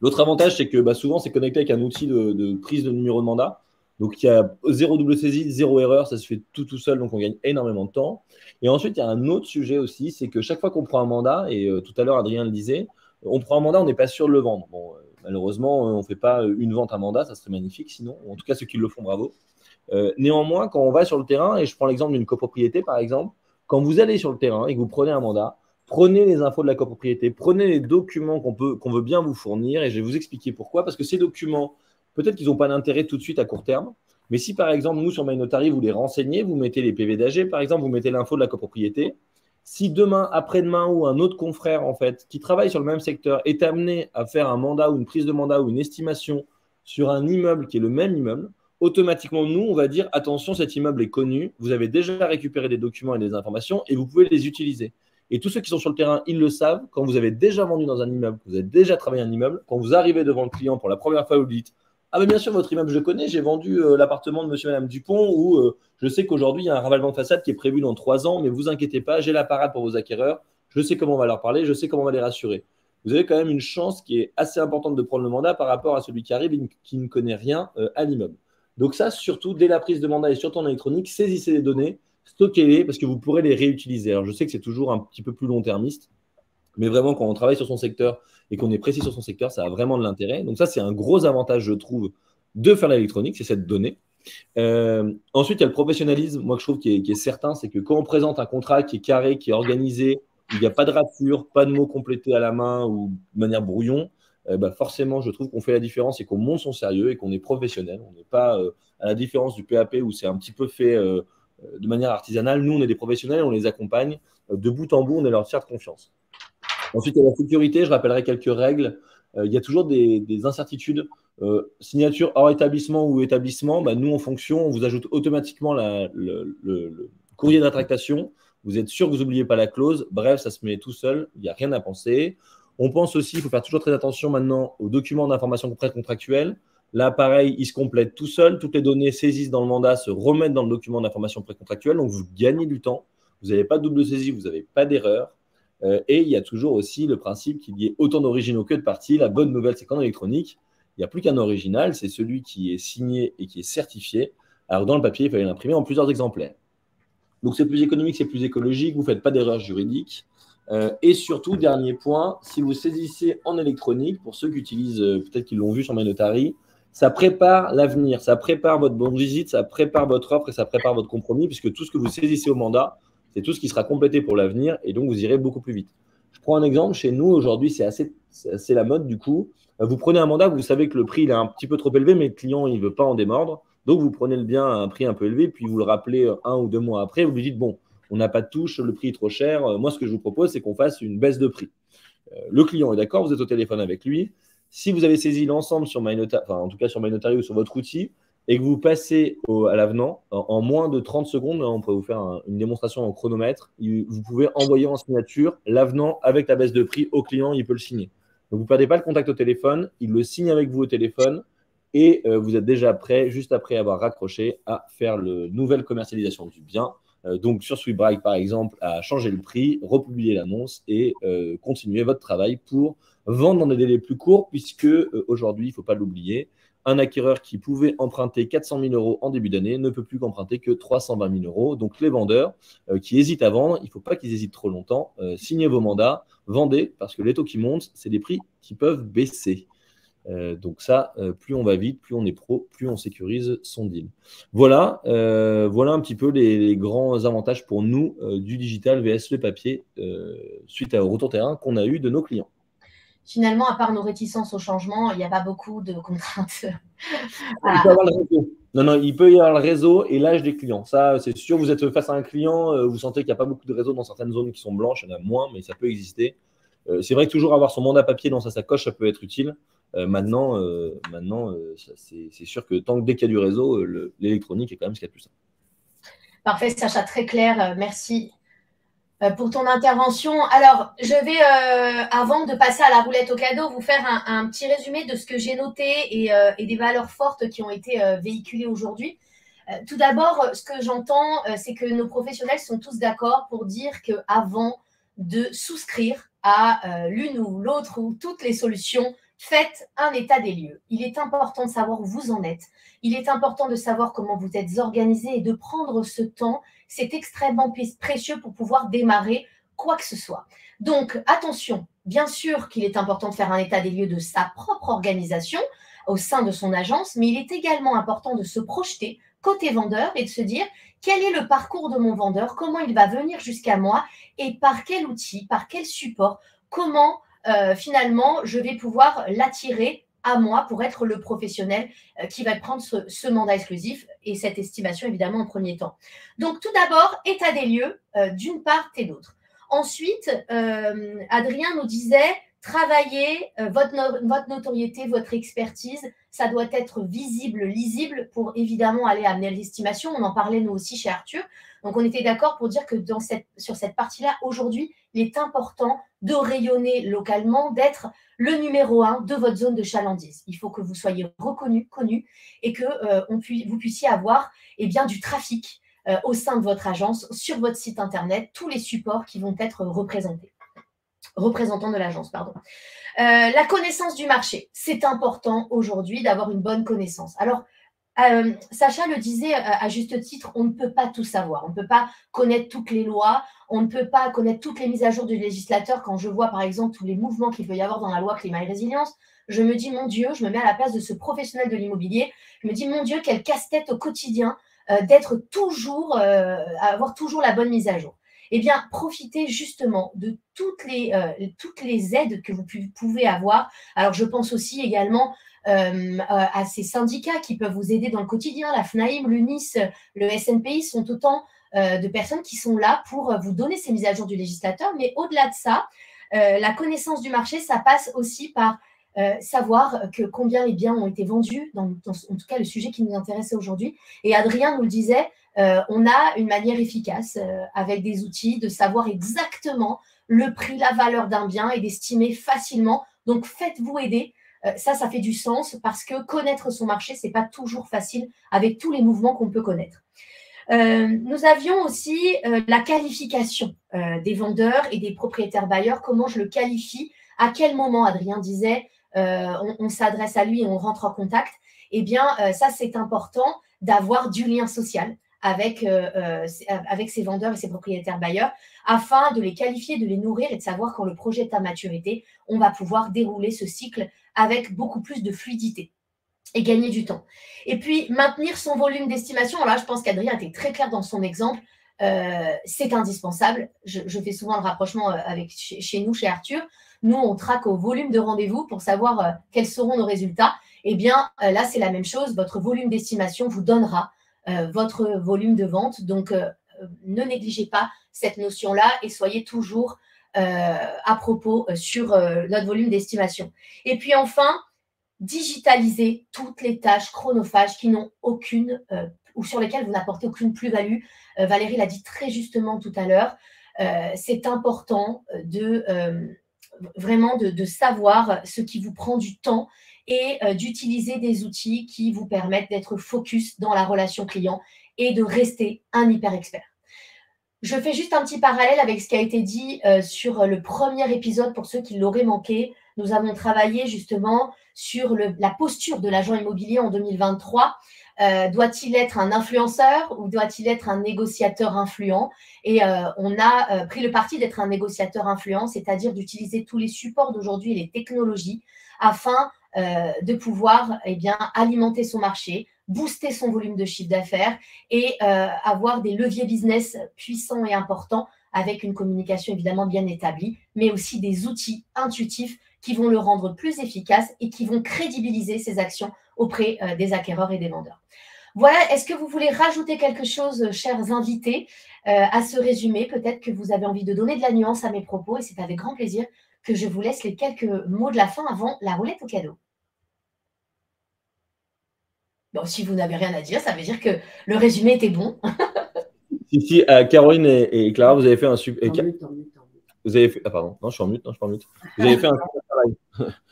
L'autre avantage, c'est que souvent, c'est connecté avec un outil de prise de numéro de mandat. Donc, il y a 0 double saisie, 0 erreur. Ça se fait tout seul. Donc, on gagne énormément de temps. Et ensuite, il y a un autre sujet aussi, c'est que chaque fois qu'on prend un mandat, et tout à l'heure, Adrien le disait, on prend un mandat, on n'est pas sûr de le vendre. Bon, malheureusement, on ne fait pas une vente à mandat, ça serait magnifique sinon. En tout cas, ceux qui le font, bravo. Néanmoins, quand on va sur le terrain, et je prends l'exemple d'une copropriété par exemple, quand vous allez sur le terrain et que vous prenez un mandat, prenez les infos de la copropriété, prenez les documents qu'on veut bien vous fournir, et je vais vous expliquer pourquoi. Parce que ces documents, peut-être qu'ils n'ont pas d'intérêt tout de suite à court terme, mais si par exemple, nous sur MyNotary, vous les renseignez, vous mettez les PV d'AG, par exemple, vous mettez l'info de la copropriété, si demain, après-demain ou un autre confrère en fait, qui travaille sur le même secteur est amené à faire un mandat ou une prise de mandat ou une estimation sur un immeuble qui est le même immeuble, automatiquement, nous, on va dire attention, cet immeuble est connu, vous avez déjà récupéré des documents et des informations et vous pouvez les utiliser. Et tous ceux qui sont sur le terrain, ils le savent, quand vous avez déjà vendu dans un immeuble, vous avez déjà travaillé un immeuble, quand vous arrivez devant le client pour la première fois, vous lui dites ah bien sûr, votre immeuble, je le connais, j'ai vendu l'appartement de monsieur et madame Dupont ou je sais qu'aujourd'hui, il y a un ravalement de façade qui est prévu dans 3 ans, mais vous inquiétez pas, j'ai la parade pour vos acquéreurs, je sais comment on va leur parler, je sais comment on va les rassurer. Vous avez quand même une chance qui est assez importante de prendre le mandat par rapport à celui qui arrive et qui ne connaît rien à l'immeuble. Donc ça, surtout, dès la prise de mandat et surtout en électronique, saisissez les données, stockez-les parce que vous pourrez les réutiliser. Alors je sais que c'est toujours un petit peu plus long-termiste, mais vraiment, quand on travaille sur son secteur et qu'on est précis sur son secteur, ça a vraiment de l'intérêt. Donc ça, c'est un gros avantage, je trouve, de faire l'électronique, c'est cette donnée. Ensuite, il y a le professionnalisme, moi, que je trouve qui est certain, c'est que quand on présente un contrat qui est carré, qui est organisé, où il n'y a pas de rature, pas de mots complétés à la main ou de manière brouillon, forcément, je trouve qu'on fait la différence et qu'on monte son sérieux et qu'on est professionnel. On n'est pas à la différence du PAP où c'est un petit peu fait de manière artisanale. Nous, on est des professionnels, on les accompagne de bout en bout, on est leur tiers de confiance. Ensuite, il y a la sécurité, je rappellerai quelques règles. Il y a toujours des incertitudes. Signature hors établissement ou établissement, nous, en fonction, on vous ajoute automatiquement le courrier de rétractation. Vous êtes sûr que vous n'oubliez pas la clause. Bref, ça se met tout seul. Il n'y a rien à penser. On pense aussi, il faut faire toujours très attention maintenant aux documents d'information précontractuelle. Là, pareil, il se complète tout seul. Toutes les données saisissent dans le mandat, se remettent dans le document d'information précontractuelle. Donc, vous gagnez du temps. Vous n'avez pas de double saisie, vous n'avez pas d'erreur. Et il y a toujours aussi le principe qu'il y ait autant d'originaux que de parties. La bonne nouvelle, c'est qu'en électronique, il n'y a plus qu'un original, c'est celui qui est signé et qui est certifié. Alors, dans le papier, il fallait l'imprimer en plusieurs exemplaires. Donc, c'est plus économique, c'est plus écologique, vous ne faites pas d'erreur juridique. Et surtout, dernier point, si vous saisissez en électronique, pour ceux qui utilisent, peut-être qu'ils l'ont vu sur MyNotary, ça prépare l'avenir, ça prépare votre bonne visite, ça prépare votre offre et ça prépare votre compromis, puisque tout ce que vous saisissez au mandat, c'est tout ce qui sera complété pour l'avenir et donc vous irez beaucoup plus vite. Je prends un exemple, chez nous aujourd'hui, c'est assez la mode du coup. Vous prenez un mandat, vous savez que le prix il est un petit peu trop élevé, mais le client il ne veut pas en démordre. Donc vous prenez le bien à un prix un peu élevé, puis vous le rappelez 1 ou 2 mois après, vous lui dites bon, on n'a pas de touche, le prix est trop cher. Moi, ce que je vous propose, c'est qu'on fasse une baisse de prix. Le client est d'accord, vous êtes au téléphone avec lui. Si vous avez saisi l'ensemble sur MyNotary, enfin en tout cas sur MyNotary ou sur votre outil, et que vous passez à l'avenant, en moins de 30 secondes, on peut vous faire une démonstration en chronomètre, vous pouvez envoyer en signature l'avenant avec la baisse de prix au client, il peut le signer. Donc, vous ne perdez pas le contact au téléphone, il le signe avec vous au téléphone et vous êtes déjà prêt, juste après avoir raccroché, à faire la nouvelle commercialisation du bien. Donc, sur SweetBright, par exemple, à changer le prix, republier l'annonce et continuer votre travail pour vendre dans des délais plus courts puisque aujourd'hui, il ne faut pas l'oublier, un acquéreur qui pouvait emprunter 400 000 € en début d'année ne peut plus qu'emprunter que 320 000 €. Donc, les vendeurs qui hésitent à vendre, il ne faut pas qu'ils hésitent trop longtemps. Signez vos mandats, vendez, parce que les taux qui montent, c'est des prix qui peuvent baisser. Donc ça, plus on va vite, plus on est pro, plus on sécurise son deal. Voilà, voilà un petit peu les grands avantages pour nous du digital vs le papier suite au retour terrain qu'on a eu de nos clients. Finalement, à part nos réticences au changement, il n'y a pas beaucoup de contraintes. Il peut y avoir le réseau. Non, non, il peut y avoir le réseau et l'âge des clients. Ça, c'est sûr, vous êtes face à un client, vous sentez qu'il n'y a pas beaucoup de réseau dans certaines zones qui sont blanches, il y en a moins, mais ça peut exister. C'est vrai que toujours avoir son mandat papier dans sa sacoche, ça peut être utile. Maintenant, c'est sûr que dès qu'il y a du réseau, l'électronique est quand même ce qu'il y a de plus simple. Parfait, Sacha, très clair. Merci pour ton intervention. Alors, je vais, avant de passer à la roulette au cadeau, vous faire un petit résumé de ce que j'ai noté et des valeurs fortes qui ont été véhiculées aujourd'hui. Tout d'abord, ce que j'entends, c'est que nos professionnels sont tous d'accord pour dire qu'avant de souscrire à l'une ou l'autre ou toutes les solutions, faites un état des lieux. Il est important de savoir où vous en êtes. Il est important de savoir comment vous êtes organisé et de prendre ce temps. C'est extrêmement précieux pour pouvoir démarrer quoi que ce soit. Donc, attention, bien sûr qu'il est important de faire un état des lieux de sa propre organisation au sein de son agence, mais il est également important de se projeter côté vendeur et de se dire quel est le parcours de mon vendeur, comment il va venir jusqu'à moi et par quel outil, par quel support, comment finalement je vais pouvoir l'attirer à moi pour être le professionnel qui va prendre ce mandat exclusif et cette estimation évidemment en premier temps. Donc tout d'abord, état des lieux d'une part et d'autre. Ensuite, Adrien nous disait travailler votre notoriété, votre expertise, ça doit être visible, lisible pour évidemment aller amener l'estimation. On en parlait nous aussi chez Arthur. Donc, on était d'accord pour dire que sur cette partie-là, aujourd'hui, il est important de rayonner localement, d'être le numéro 1 de votre zone de chalandise. Il faut que vous soyez reconnu, connu et que vous puissiez avoir du trafic au sein de votre agence, sur votre site internet, tous les supports qui vont être représentants de l'agence, pardon. La connaissance du marché, c'est important aujourd'hui d'avoir une bonne connaissance. Alors, Sacha le disait à juste titre, on ne peut pas tout savoir. On ne peut pas connaître toutes les lois, on ne peut pas connaître toutes les mises à jour du législateur. Quand je vois, par exemple, tous les mouvements qu'il peut y avoir dans la loi climat et résilience, je me dis, mon Dieu, je me mets à la place de ce professionnel de l'immobilier. Je me dis, mon Dieu, quel casse-tête au quotidien d'être toujours, avoir toujours la bonne mise à jour. Eh bien, profitez justement de toutes les aides que vous pouvez avoir. Alors, je pense aussi également à ces syndicats qui peuvent vous aider dans le quotidien. La FNAIM, l'UNIS, le SNPI sont autant de personnes qui sont là pour vous donner ces mises à jour du législateur. Mais au-delà de ça, la connaissance du marché, ça passe aussi par savoir combien les biens ont été vendus, en tout cas le sujet qui nous intéressait aujourd'hui. Et Adrien nous le disait, on a une manière efficace avec des outils de savoir exactement le prix, la valeur d'un bien et d'estimer facilement. Donc, faites-vous aider. Ça fait du sens parce que connaître son marché, ce n'est pas toujours facile avec tous les mouvements qu'on peut connaître. Nous avions aussi la qualification des vendeurs et des propriétaires bailleurs. Comment je le qualifie? À quel moment, Adrien disait, on s'adresse à lui et on rentre en contact? Eh bien, ça, c'est important d'avoir du lien social avec ces vendeurs et ces propriétaires bailleurs afin de les qualifier, de les nourrir et de savoir quand le projet est à maturité, on va pouvoir dérouler ce cycle avec beaucoup plus de fluidité et gagner du temps. Et puis, maintenir son volume d'estimation. Alors là, je pense qu'Adrien était très clair dans son exemple. C'est indispensable. Je fais souvent le rapprochement avec chez nous, chez Arthur. Nous, on traque au volume de rendez-vous pour savoir quels seront nos résultats. Eh bien, là, c'est la même chose. Votre volume d'estimation vous donnera votre volume de vente. Donc, ne négligez pas cette notion-là et soyez toujours à propos sur notre volume d'estimation. Et puis enfin, digitaliser toutes les tâches chronophages qui n'ont aucune ou sur lesquelles vous n'apportez aucune plus-value. Valérie l'a dit très justement tout à l'heure. C'est important vraiment de savoir ce qui vous prend du temps et d'utiliser des outils qui vous permettent d'être focus dans la relation client et de rester un hyper expert. Je fais juste un petit parallèle avec ce qui a été dit sur le premier épisode pour ceux qui l'auraient manqué. Nous avons travaillé justement sur la posture de l'agent immobilier en 2023. Doit-il être un influenceur ou doit-il être un négociateur influent? Et on a pris le parti d'être un négociateur influent, c'est-à-dire d'utiliser tous les supports d'aujourd'hui et les technologies afin de pouvoir alimenter son marché, booster son volume de chiffre d'affaires et avoir des leviers business puissants et importants avec une communication évidemment bien établie, mais aussi des outils intuitifs qui vont le rendre plus efficace et qui vont crédibiliser ses actions auprès des acquéreurs et des vendeurs. Voilà, est-ce que vous voulez rajouter quelque chose, chers invités, à ce résumé? Peut-être que vous avez envie de donner de la nuance à mes propos et c'est avec grand plaisir que je vous laisse les quelques mots de la fin avant la roulette au cadeau. Bon, si vous n'avez rien à dire, ça veut dire que le résumé était bon. Si, Caroline et Clara, vous avez fait un super. Vous avez fait. Ah, pardon, non, je suis en mute. Vous avez fait un super travail.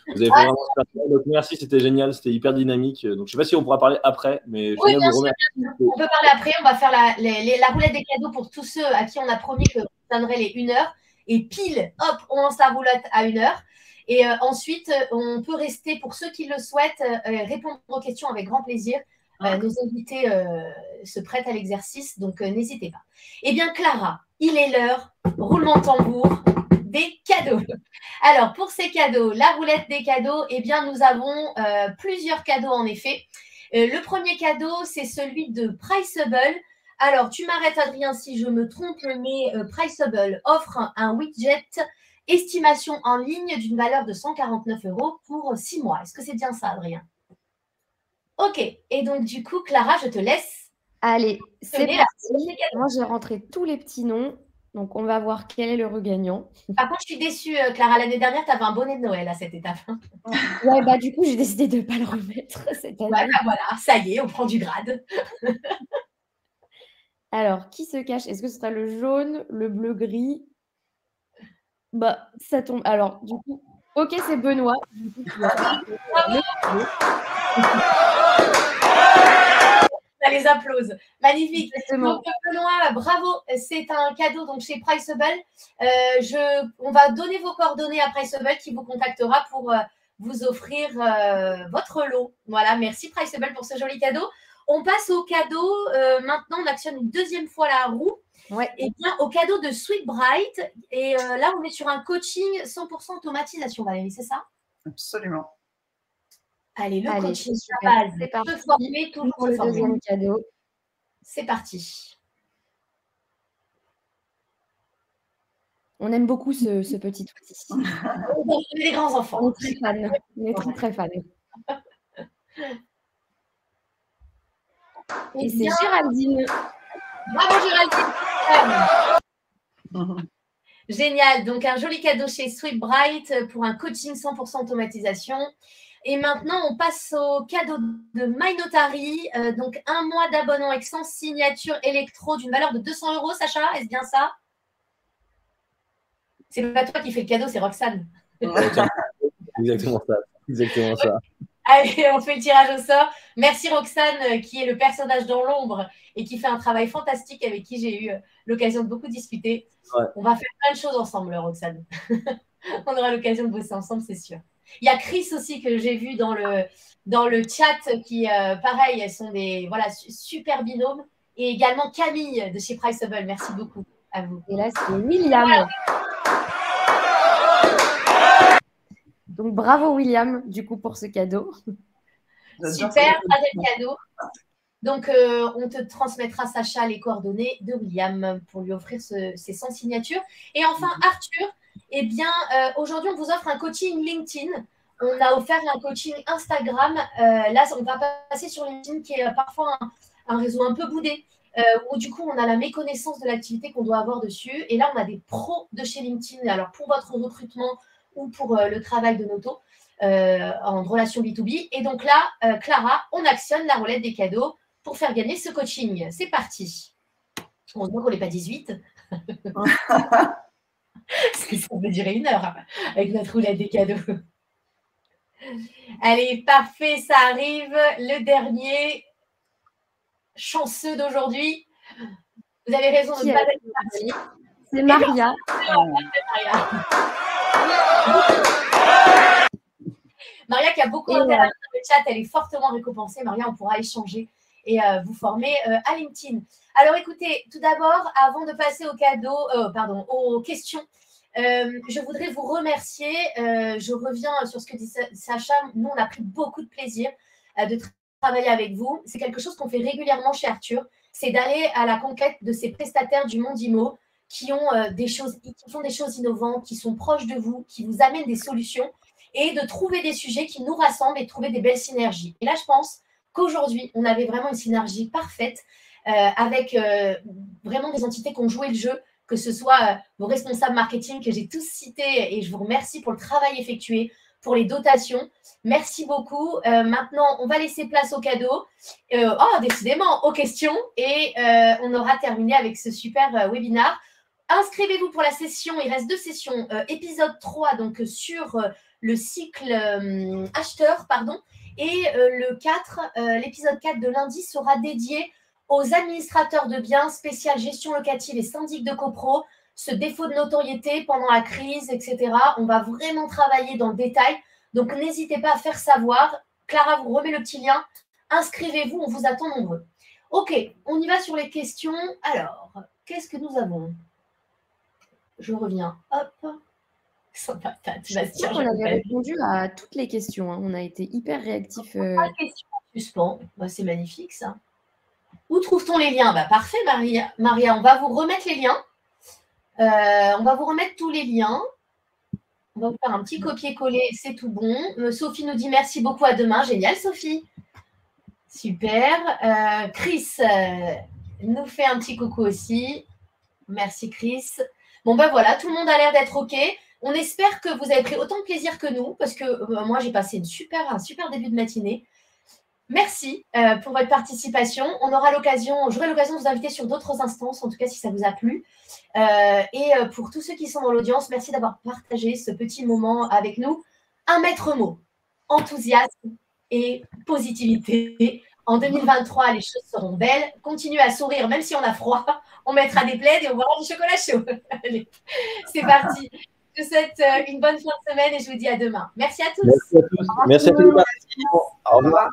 Vous avez fait vraiment un super travail. Donc, merci, c'était génial, c'était hyper dynamique. Donc, je ne sais pas si on pourra parler après, mais je oui, viens bien vous sûr, remercier. on peut parler après. On va faire la roulette des cadeaux pour tous ceux à qui on a promis que vous donnerait les 1 heure. Et pile, hop, on lance la roulette à 1 heure. Et ensuite, on peut rester, pour ceux qui le souhaitent, répondre aux questions avec grand plaisir. Nos invités se prêtent à l'exercice, donc n'hésitez pas. Eh bien, Clara, il est l'heure, roulement de tambour, des cadeaux. Alors, pour ces cadeaux, la roulette des cadeaux, eh bien, nous avons plusieurs cadeaux en effet. Le premier cadeau, c'est celui de Priceable. Alors, tu m'arrêtes, Adrien, si je me trompe, mais Priceable offre un widget estimation en ligne d'une valeur de 149 € pour 6 mois. Est-ce que c'est bien ça, Adrien? Ok. Et donc, du coup, Clara, je te laisse. Allez, c'est parti. Moi, j'ai rentré tous les petits noms. Donc, on va voir quel est le regagnant. Par contre, je suis déçue, Clara. L'année dernière, tu avais un bonnet de Noël à cette étape. Ouais, bah du coup, j'ai décidé de ne pas le remettre cette année. Ouais, bah voilà, ça y est, on prend du grade. Alors, qui se cache? Est-ce que ce sera le jaune, le bleu-gris? Bah, ça tombe. Alors, du coup, ok, c'est Benoît. Du coup, Ça les applause. Magnifique. Exactement. Donc, Benoît, bravo. C'est un cadeau donc, chez Priceable. On va donner vos coordonnées à Priceable qui vous contactera pour vous offrir votre lot. Voilà, merci Priceable pour ce joli cadeau. On passe au cadeau. Maintenant, on actionne une deuxième fois la roue. Ouais. Et bien, au cadeau de Sweet Bright. Et là, on est sur un coaching 100% automatisation, Valérie, c'est ça? Absolument. Allez, le coaching, c'est parti. Former, toujours pour le deuxième cadeau. C'est parti. On aime beaucoup ce petit outil. On est des grands enfants. On est très fans. On est très, très fans. Et c'est Géraldine. Bravo Géraldine. Génial. Donc, un joli cadeau chez Sweet Bright pour un coaching 100% automatisation. Et maintenant, on passe au cadeau de MyNotary. Donc, 1 mois d'abonnement avec 100 signatures électro d'une valeur de 200 €. Sacha, est-ce bien ça? C'est pas toi qui fais le cadeau, c'est Roxane. Exactement ça. Exactement ça. Allez, on fait le tirage au sort. Merci Roxane, qui est le personnage dans l'ombre et qui fait un travail fantastique avec qui j'ai eu l'occasion de beaucoup discuter. Ouais. On va faire plein de choses ensemble, Roxane. On aura l'occasion de bosser ensemble, c'est sûr. Il y a Chris aussi que j'ai vu dans le chat qui, pareil, elles sont des super binômes. Et également Camille de chez Priceable. Merci beaucoup à vous. Et là, c'est William. Voilà. Donc, bravo William, du coup, pour ce cadeau. Super, troisième cadeau. Donc, on te transmettra, Sacha, les coordonnées de William pour lui offrir ses 100 signatures. Et enfin, Arthur, eh bien, aujourd'hui, on vous offre un coaching LinkedIn. On a offert un coaching Instagram. Là, on va passer sur LinkedIn, qui est parfois un réseau un peu boudé, où du coup, on a la méconnaissance de l'activité qu'on doit avoir dessus. Et là, on a des pros de chez LinkedIn. Alors, pour votre recrutement ou pour le travail de Noto en relation B2B. Et donc là, Clara, on actionne la roulette des cadeaux pour faire gagner ce coaching. C'est parti. On se voit qu'on n'est pas 18. Ça peut durer 1 heure avec notre roulette des cadeaux. Allez, parfait, ça arrive. Le dernier chanceux d'aujourd'hui. Vous avez raison de ne pas être parti. C'est Maria. Maria qui a beaucoup interagi dans le chat, elle est fortement récompensée. Maria, on pourra échanger et vous former à LinkedIn. Alors écoutez, tout d'abord, avant de passer aux cadeaux, aux questions, Je voudrais vous remercier. Je reviens sur ce que dit Sacha. Nous, on a pris beaucoup de plaisir de travailler avec vous. C'est quelque chose qu'on fait régulièrement chez Arthur. C'est d'aller à la conquête de ces prestataires du monde IMO qui ont qui font des choses innovantes, qui sont proches de vous, qui vous amènent des solutions et de trouver des sujets qui nous rassemblent et de trouver des belles synergies. Et là, je pense qu'aujourd'hui, on avait vraiment une synergie parfaite avec vraiment des entités qui ont joué le jeu, que ce soit vos responsables marketing que j'ai tous cités et je vous remercie pour le travail effectué, pour les dotations. Merci beaucoup. Maintenant, on va laisser place aux cadeaux. Décidément, aux questions. Et on aura terminé avec ce super webinaire. Inscrivez-vous pour la session. Il reste 2 sessions. Épisode 3, donc sur le cycle acheteur, pardon. Et l'épisode 4 de lundi sera dédié aux administrateurs de biens, spécial gestion locative et syndic de copro, ce défaut de notoriété pendant la crise, etc. On va vraiment travailler dans le détail. Donc, n'hésitez pas à faire savoir. Clara vous remet le petit lien. Inscrivez-vous, on vous attend nombreux. OK, on y va sur les questions. Alors, qu'est-ce que nous avons? Je reviens. Hop. Sympa, Bastien. On avait répondu à toutes les questions. Hein. On a été hyper réactifs. Pas de questions en suspens. C'est magnifique, ça. Où trouve-t-on les liens? Parfait, Maria. On va vous remettre les liens. On va vous remettre tous les liens. On va vous faire un petit copier-coller, c'est tout bon. Sophie nous dit merci beaucoup, à demain. Génial, Sophie. Super. Chris nous fait un petit coucou aussi. Merci, Chris. Bon, voilà, tout le monde a l'air d'être OK. On espère que vous avez pris autant de plaisir que nous, parce que moi, j'ai passé un super début de matinée. Merci pour votre participation. J'aurai l'occasion de vous inviter sur d'autres instances, en tout cas si ça vous a plu. Et pour tous ceux qui sont dans l'audience, merci d'avoir partagé ce petit moment avec nous. Un maître mot, enthousiasme et positivité. En 2023, les choses seront belles. Continuez à sourire, même si on a froid. On mettra des plaids et on boira du chocolat chaud. Allez, c'est parti. Je vous souhaite une bonne fin de semaine et je vous dis à demain. Merci à tous. Merci à tous. Merci à tous. Au revoir.